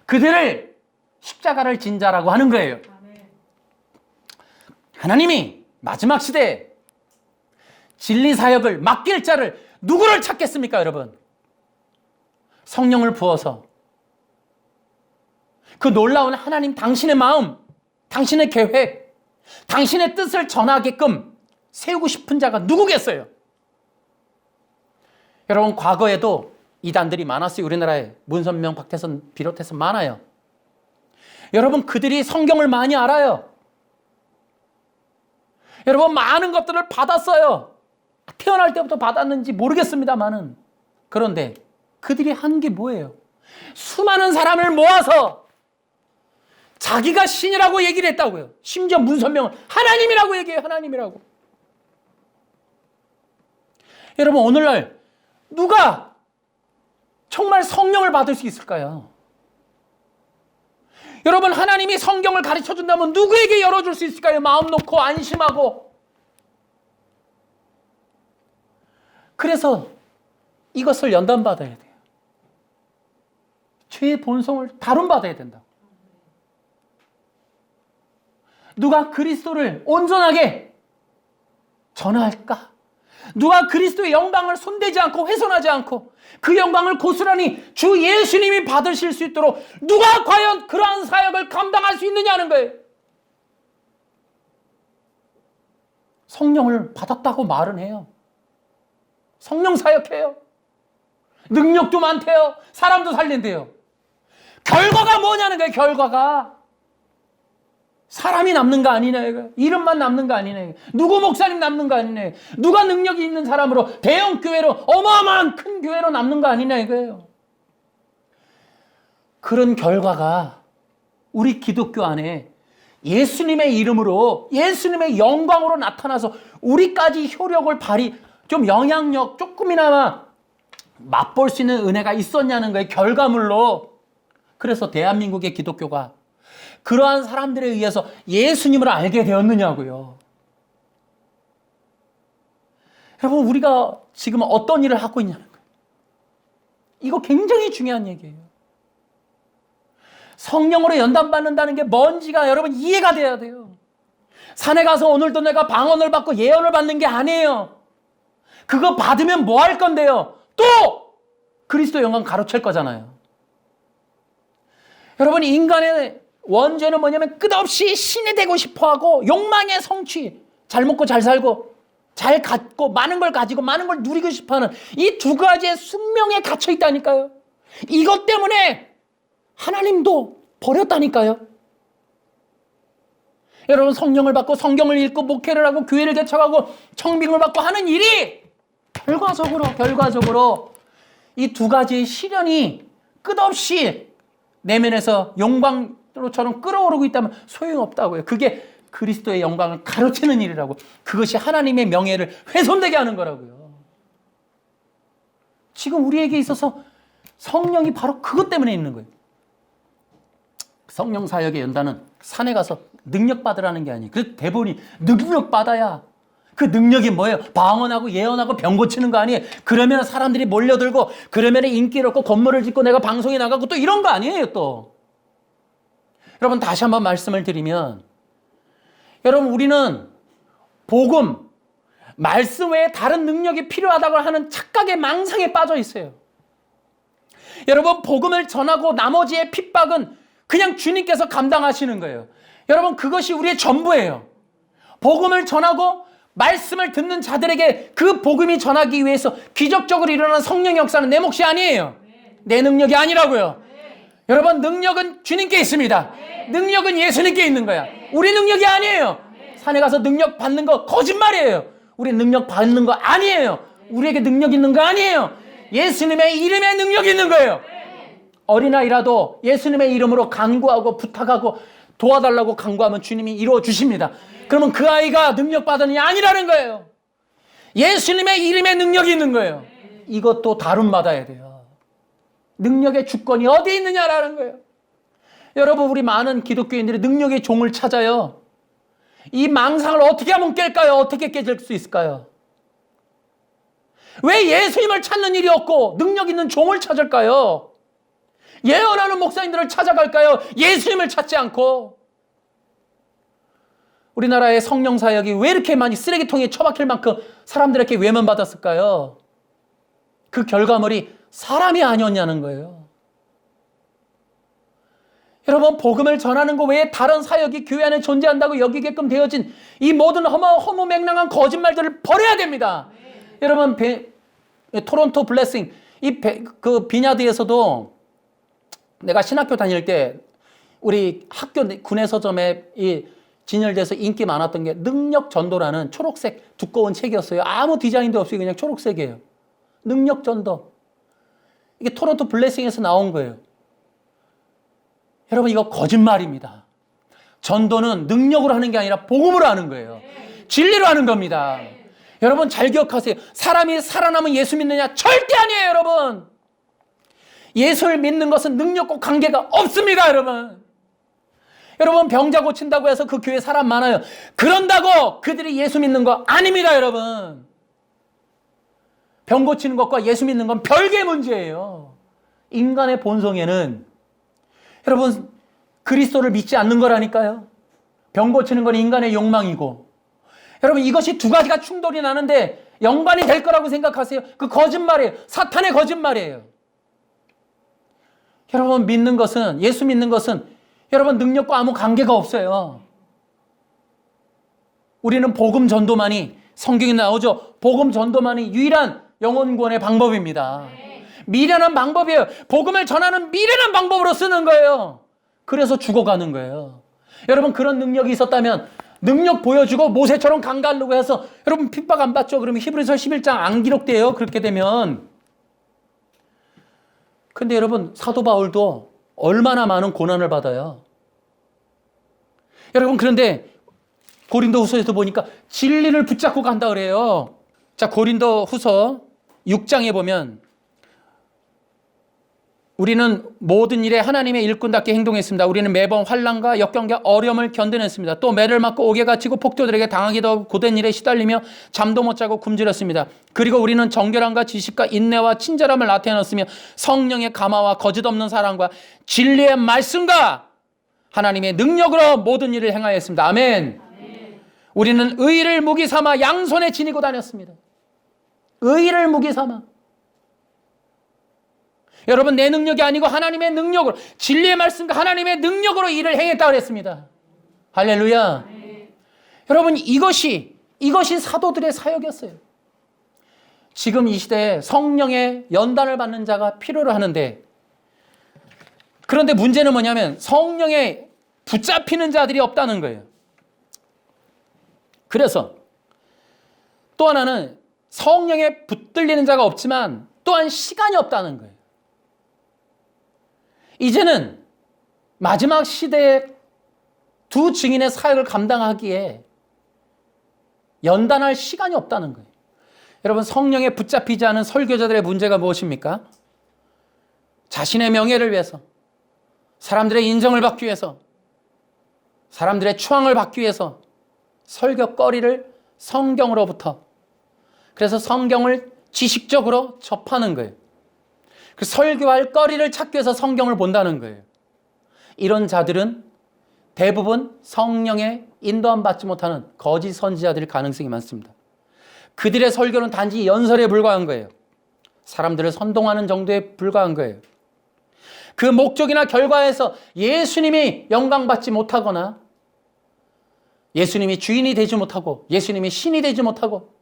그들을 십자가를 진 자라고 하는 거예요. 하나님이 마지막 시대에 진리 사역을 맡길 자를 누구를 찾겠습니까, 여러분? 성령을 부어서 그 놀라운 하나님 당신의 마음, 당신의 계획, 당신의 뜻을 전하게끔 세우고 싶은 자가 누구겠어요? 여러분, 과거에도 이단들이 많았어요. 우리나라에 문선명, 박태선 비롯해서 많아요. 여러분, 그들이 성경을 많이 알아요. 여러분, 많은 것들을 받았어요. 태어날 때부터 받았는지 모르겠습니다만은. 그런데 그들이 한 게 뭐예요? 수많은 사람을 모아서 자기가 신이라고 얘기를 했다고요. 심지어 문선명은 하나님이라고 얘기해요. 하나님이라고. 여러분, 오늘날 누가 정말 성령을 받을 수 있을까요? 여러분, 하나님이 성경을 가르쳐 준다면 누구에게 열어줄 수 있을까요? 마음 놓고 안심하고. 그래서 이것을 연단받아야 돼요. 죄의 본성을 다룬받아야 된다고. 누가 그리스도를 온전하게 전할까? 누가 그리스도의 영광을 손대지 않고 훼손하지 않고 그 영광을 고스란히 주 예수님이 받으실 수 있도록 누가 과연 그러한 사역을 감당할 수 있느냐는 거예요. 성령을 받았다고 말은 해요. 성령 사역해요. 능력도 많대요. 사람도 살린대요. 결과가 뭐냐는 거예요. 결과가. 사람이 남는 거 아니네. 이름만 남는 거 아니네. 누구 목사님 남는 거 아니네. 누가 능력이 있는 사람으로 대형 교회로 어마어마한 큰 교회로 남는 거 아니냐 이거예요. 그런 결과가 우리 기독교 안에 예수님의 이름으로 예수님의 영광으로 나타나서 우리까지 효력을 좀 영향력 조금이나마 맛볼 수 있는 은혜가 있었냐는 거예요. 결과물로. 그래서 대한민국의 기독교가 그러한 사람들에 의해서 예수님을 알게 되었느냐고요. 여러분, 우리가 지금 어떤 일을 하고 있냐는 거예요. 이거 굉장히 중요한 얘기예요. 성령으로 연단받는다는 게 뭔지가 여러분 이해가 돼야 돼요. 산에 가서 오늘도 내가 방언을 받고 예언을 받는 게 아니에요. 그거 받으면 뭐 할 건데요? 또 그리스도 영광 가로챌 거잖아요. 여러분, 인간의 원죄는 뭐냐면 끝없이 신이 되고 싶어하고 욕망의 성취, 잘 먹고 잘 살고 잘 갖고 많은 걸 가지고 많은 걸 누리고 싶어하는 이 두 가지의 숙명에 갇혀 있다니까요. 이것 때문에 하나님도 버렸다니까요. 여러분 성령을 받고 성경을 읽고 목회를 하고 교회를 개척하고 청빙을 받고 하는 일이 결과적으로 이 두 가지의 시련이 끝없이 내면에서 영광으로처럼 끓어오르고 있다면 소용없다고요. 그게 그리스도의 영광을 가로채는 일이라고. 그것이 하나님의 명예를 훼손되게 하는 거라고요. 지금 우리에게 있어서 성령이 바로 그것 때문에 있는 거예요. 성령 사역의 연단은 산에 가서 능력 받으라는 게 아니에요. 그래서 대본이 능력 받아야, 그 능력이 뭐예요? 방언하고 예언하고 병 고치는 거 아니에요? 그러면 사람들이 몰려들고, 그러면 인기를 얻고 건물을 짓고 내가 방송에 나가고 또 이런 거 아니에요 또. 여러분 다시 한번 말씀을 드리면, 여러분 우리는 복음, 말씀 외에 다른 능력이 필요하다고 하는 착각의 망상에 빠져 있어요. 여러분 복음을 전하고 나머지의 핍박은 그냥 주님께서 감당하시는 거예요. 여러분 그것이 우리의 전부예요. 복음을 전하고 말씀을 듣는 자들에게 그 복음이 전하기 위해서 기적적으로 일어나는 성령의 역사는 내 몫이 아니에요. 내 능력이 아니라고요. 여러분 능력은 주님께 있습니다. 능력은 예수님께 있는 거야. 우리 능력이 아니에요. 산에 가서 능력 받는 거 거짓말이에요. 우리 능력 받는 거 아니에요. 우리에게 능력 있는 거 아니에요. 예수님의 이름에 능력이 있는 거예요. 어린아이라도 예수님의 이름으로 간구하고 부탁하고 도와달라고 간구하면 주님이 이루어 주십니다. 그러면 그 아이가 능력 받으니 아니라는 거예요. 예수님의 이름에 능력이 있는 거예요. 이것도 다름받아야 돼요. 능력의 주권이 어디에 있느냐라는 거예요. 여러분 우리 많은 기독교인들이 능력의 종을 찾아요. 이 망상을 어떻게 하면 깰까요? 어떻게 깨질 수 있을까요? 왜 예수님을 찾는 일이 없고 능력 있는 종을 찾을까요? 예언하는 목사님들을 찾아갈까요? 예수님을 찾지 않고. 우리나라의 성령 사역이 왜 이렇게 많이 쓰레기통에 처박힐 만큼 사람들에게 외면받았을까요? 그 결과물이 사람이 아니었냐는 거예요. 여러분 복음을 전하는 것 외에 다른 사역이 교회 안에 존재한다고 여기게끔 되어진 이 모든 허무맹랑한 거짓말들을 버려야 됩니다. 여러분 토론토 블레싱 그 비냐드에서도 내가 신학교 다닐 때 우리 학교 군의 서점에 이 진열돼서 인기 많았던 게 능력 전도라는 초록색 두꺼운 책이었어요. 아무 디자인도 없이 그냥 초록색이에요. 능력 전도. 이게 토론토 블레싱에서 나온 거예요. 여러분 이거 거짓말입니다. 전도는 능력으로 하는 게 아니라 복음으로 하는 거예요. 진리로 하는 겁니다. 여러분 잘 기억하세요. 사람이 살아남은 예수 믿느냐? 절대 아니에요 여러분. 예수를 믿는 것은 능력과 관계가 없습니다 여러분. 여러분 병자 고친다고 해서 그 교회 사람 많아요. 그런다고 그들이 예수 믿는 거 아닙니다 여러분. 병 고치는 것과 예수 믿는 건 별개의 문제예요. 인간의 본성에는 여러분 그리스도를 믿지 않는 거라니까요. 병 고치는 건 인간의 욕망이고, 여러분 이것이 두 가지가 충돌이 나는데 연관이 될 거라고 생각하세요? 그 거짓말이에요. 사탄의 거짓말이에요. 여러분 믿는 것은, 예수 믿는 것은 여러분 능력과 아무 관계가 없어요. 우리는 복음 전도만이, 성경에 나오죠. 복음 전도만이 유일한 영혼 구원의 방법입니다. 미련한 방법이에요. 복음을 전하는 미련한 방법으로 쓰는 거예요. 그래서 죽어가는 거예요. 여러분 그런 능력이 있었다면 능력 보여주고 모세처럼 강가르고 해서 여러분 핍박 안 받죠? 그러면 히브리서 11장 안 기록돼요. 그렇게 되면. 근데 여러분 사도 바울도 얼마나 많은 고난을 받아요. 여러분 그런데 고린도후서에서 보니까 진리를 붙잡고 간다 그래요. 자, 고린도후서 6장에 보면 우리는 모든 일에 하나님의 일꾼답게 행동했습니다. 우리는 매번 환난과 역경과 어려움을 견뎌냈습니다. 또 매를 맞고 옥에 갇히고 폭도들에게 당하기도 하고 고된 일에 시달리며 잠도 못 자고 굶주렸습니다. 그리고 우리는 정결함과 지식과 인내와 친절함을 나타내었으며 성령의 감화와 거짓 없는 사랑과 진리의 말씀과 하나님의 능력으로 모든 일을 행하였습니다. 아멘. 우리는 의를 무기 삼아 양손에 지니고 다녔습니다. 의를 무기 삼아. 여러분 내 능력이 아니고 하나님의 능력으로, 진리의 말씀과 하나님의 능력으로 일을 행했다고 그랬습니다. 할렐루야. 여러분 이것이 사도들의 사역이었어요. 지금 이 시대에 성령의 연단을 받는 자가 필요로 하는데, 그런데 문제는 뭐냐면 성령에 붙잡히는 자들이 없다는 거예요. 그래서 또 하나는 성령에 붙들리는 자가 없지만 또한 시간이 없다는 거예요. 이제는 마지막 시대에 두 증인의 사역을 감당하기에 연단할 시간이 없다는 거예요. 여러분, 성령에 붙잡히지 않은 설교자들의 문제가 무엇입니까? 자신의 명예를 위해서, 사람들의 인정을 받기 위해서, 사람들의 추앙을 받기 위해서 설교거리를 성경으로부터, 그래서 성경을 지식적으로 접하는 거예요. 그 설교할 거리를 찾기 위해서 성경을 본다는 거예요. 이런 자들은 대부분 성령의 인도함 받지 못하는 거짓 선지자들일 가능성이 많습니다. 그들의 설교는 단지 연설에 불과한 거예요. 사람들을 선동하는 정도에 불과한 거예요. 그 목적이나 결과에서 예수님이 영광받지 못하거나 예수님이 주인이 되지 못하고 예수님이 신이 되지 못하고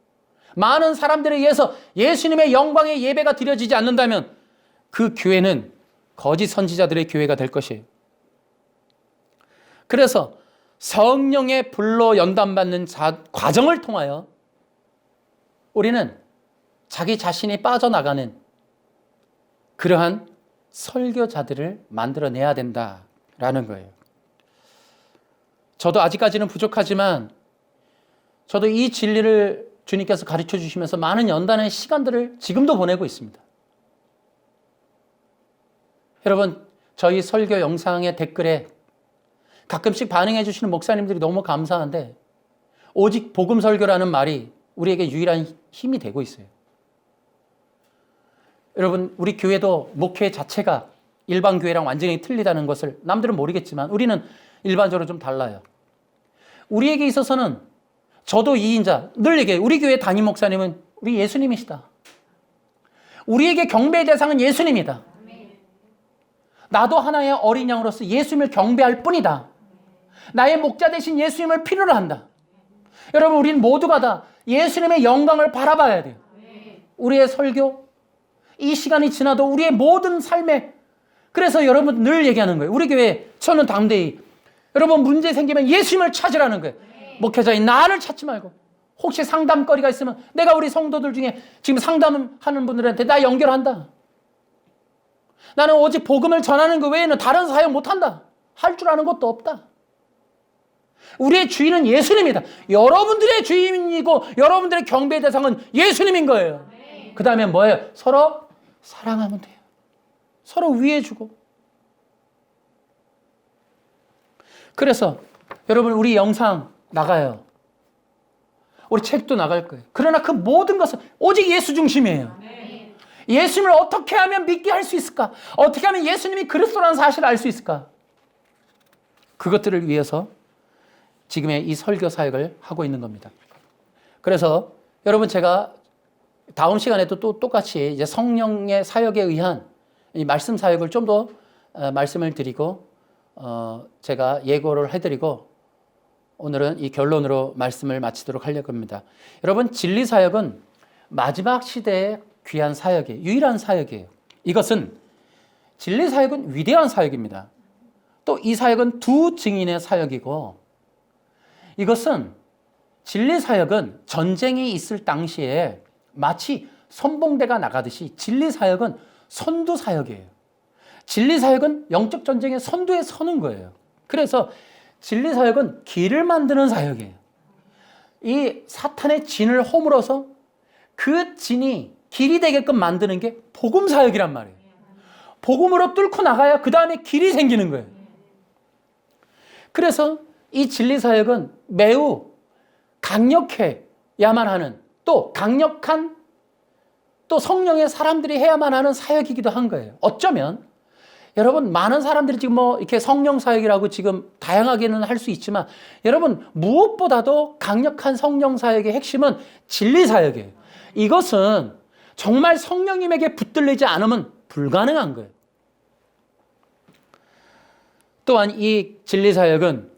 많은 사람들에 의해서 예수님의 영광의 예배가 드려지지 않는다면 그 교회는 거짓 선지자들의 교회가 될 것이에요. 그래서 성령의 불로 연단받는 과정을 통하여 우리는 자기 자신이 빠져나가는 그러한 설교자들을 만들어내야 된다라는 거예요. 저도 아직까지는 부족하지만 저도 이 진리를 주님께서 가르쳐 주시면서 많은 연단의 시간들을 지금도 보내고 있습니다. 여러분, 저희 설교 영상의 댓글에 가끔씩 반응해 주시는 목사님들이 너무 감사한데 오직 복음 설교라는 말이 우리에게 유일한 힘이 되고 있어요. 여러분, 우리 교회도 목회 자체가 일반 교회랑 완전히 틀리다는 것을 남들은 모르겠지만 우리는 일반적으로 좀 달라요. 우리에게 있어서는 저도 2인자 늘 얘기해요. 우리 교회 담임 목사님은 우리 예수님이시다. 우리에게 경배의 대상은 예수님이다. 나도 하나의 어린 양으로서 예수님을 경배할 뿐이다. 나의 목자 되신 예수님을 필요로 한다. 여러분, 우리는 모두가 다 예수님의 영광을 바라봐야 돼요. 우리의 설교, 이 시간이 지나도 우리의 모든 삶에, 그래서 여러분 늘 얘기하는 거예요. 우리 교회 저는 담대히 여러분 문제 생기면 예수님을 찾으라는 거예요. 목회자인 나를 찾지 말고 혹시 상담거리가 있으면 내가 우리 성도들 중에 지금 상담하는 분들한테 나 연결한다. 나는 오직 복음을 전하는 것 외에는 다른 사역 못한다. 할 줄 아는 것도 없다. 우리의 주인은 예수님이다. 여러분들의 주인이고 여러분들의 경배의 대상은 예수님인 거예요. 그 다음에 뭐예요? 서로 사랑하면 돼요. 서로 위해주고. 그래서 여러분, 우리 영상 나가요. 우리 책도 나갈 거예요. 그러나 그 모든 것은 오직 예수 중심이에요. 예수님을 어떻게 하면 믿게 할 수 있을까? 어떻게 하면 예수님이 그리스도라는 사실을 알 수 있을까? 그것들을 위해서 지금의 이 설교 사역을 하고 있는 겁니다. 그래서 여러분, 제가 다음 시간에도 또 똑같이 이제 성령의 사역에 의한 이 말씀 사역을 좀 더 말씀을 드리고 제가 예고를 해드리고 오늘은 이 결론으로 말씀을 마치도록 하려고 합니다. 여러분, 진리 사역은 마지막 시대의 귀한 사역이에요. 유일한 사역이에요. 이것은 진리 사역은 위대한 사역입니다. 또 이 사역은 두 증인의 사역이고 이것은 진리 사역은 전쟁이 있을 당시에 마치 선봉대가 나가듯이 진리 사역은 선두 사역이에요. 진리 사역은 영적 전쟁의 선두에 서는 거예요. 그래서 진리 사역은 길을 만드는 사역이에요. 이 사탄의 진을 허물어서 그 진이 길이 되게끔 만드는 게 복음 사역이란 말이에요. 복음으로 뚫고 나가야 그 다음에 길이 생기는 거예요. 그래서 이 진리 사역은 매우 강력해야만 하는, 또 강력한, 또 성령의 사람들이 해야만 하는 사역이기도 한 거예요. 어쩌면 여러분, 많은 사람들이 지금 뭐 이렇게 성령 사역이라고 지금 다양하게는 할 수 있지만 여러분, 무엇보다도 강력한 성령 사역의 핵심은 진리 사역이에요. 이것은 정말 성령님에게 붙들리지 않으면 불가능한 거예요. 또한 이 진리 사역은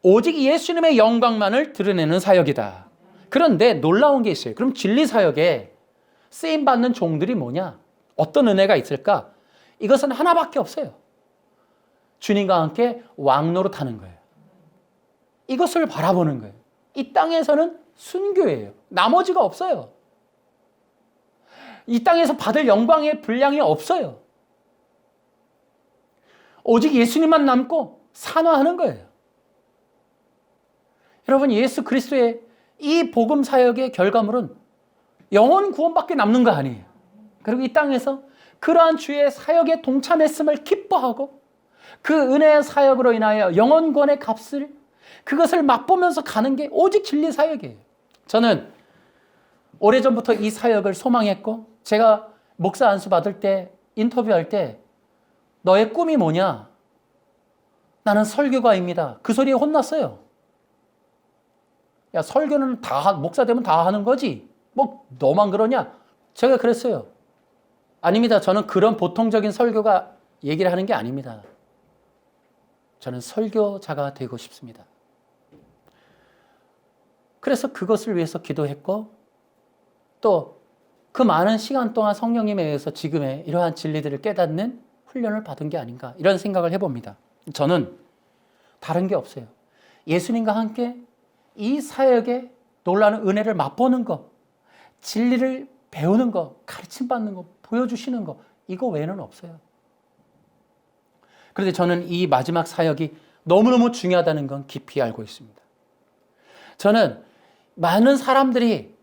오직 예수님의 영광만을 드러내는 사역이다. 그런데 놀라운 게 있어요. 그럼 진리 사역에 쓰임받는 종들이 뭐냐? 어떤 은혜가 있을까? 이것은 하나밖에 없어요. 주님과 함께 왕노릇하는 거예요. 이것을 바라보는 거예요. 이 땅에서는 순교예요. 나머지가 없어요. 이 땅에서 받을 영광의 분량이 없어요. 오직 예수님만 남고 산화하는 거예요. 여러분, 예수 그리스도의 이 복음 사역의 결과물은 영혼 구원밖에 남는 거 아니에요. 그리고 이 땅에서 그러한 주의 사역에 동참했음을 기뻐하고 그 은혜의 사역으로 인하여 영혼 구원의 값을 그것을 맛보면서 가는 게 오직 진리 사역이에요. 저는 오래전부터 이 사역을 소망했고 제가 목사 안수 받을 때 인터뷰할 때 너의 꿈이 뭐냐? 나는 설교가입니다. 그 소리에 혼났어요. 야, 설교는 목사 되면 다 하는 거지. 뭐 너만 그러냐? 제가 그랬어요. 아닙니다. 저는 그런 보통적인 설교가 얘기를 하는 게 아닙니다. 저는 설교자가 되고 싶습니다. 그래서 그것을 위해서 기도했고 또 그 많은 시간 동안 성령님에 의해서 지금의 이러한 진리들을 깨닫는 훈련을 받은 게 아닌가 이런 생각을 해봅니다. 저는 다른 게 없어요. 예수님과 함께 이 사역의 놀라운 은혜를 맛보는 것, 진리를 배우는 것, 가르침받는 것, 보여주시는 것, 이거 외에는 없어요. 그런데 저는 이 마지막 사역이 너무너무 중요하다는 건 깊이 알고 있습니다. 저는 많은 사람들이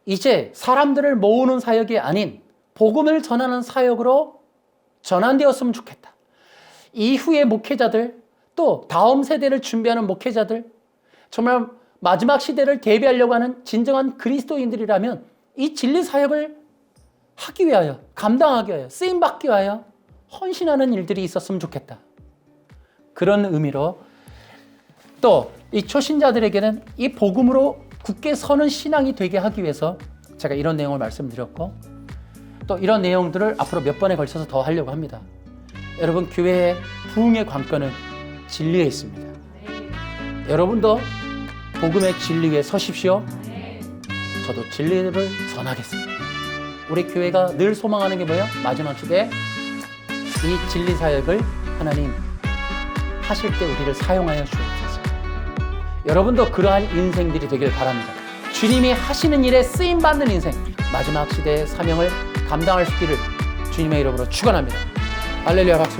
이제 사람들을 모으는 사역이 아닌 복음을 전하는 사역으로 전환되었으면 좋겠다. 이후의 목회자들, 또 다음 세대를 준비하는 목회자들, 정말 마지막 시대를 대비하려고 하는 진정한 그리스도인들이라면 이 진리 사역을 하기 위하여, 감당하기 위하여, 쓰임받기 위하여 헌신하는 일들이 있었으면 좋겠다. 그런 의미로 또 이 초신자들에게는 이 복음으로 굳게 서는 신앙이 되게 하기 위해서 제가 이런 내용을 말씀드렸고 또 이런 내용들을 앞으로 몇 번에 걸쳐서 더 하려고 합니다. 여러분, 교회의 부흥의 관건은 진리에 있습니다. 여러분도 복음의 진리 위에 서십시오. 저도 진리를 전하겠습니다. 우리 교회가 늘 소망하는 게 뭐예요? 마지막 시대에 이 진리 사역을 하나님 하실 때 우리를 사용하여 주옵소서. 여러분도 그러한 인생들이 되길 바랍니다. 주님이 하시는 일에 쓰임받는 인생, 마지막 시대의 사명을 감당할 수 있기를 주님의 이름으로 축원합니다. 할렐루야, 박수.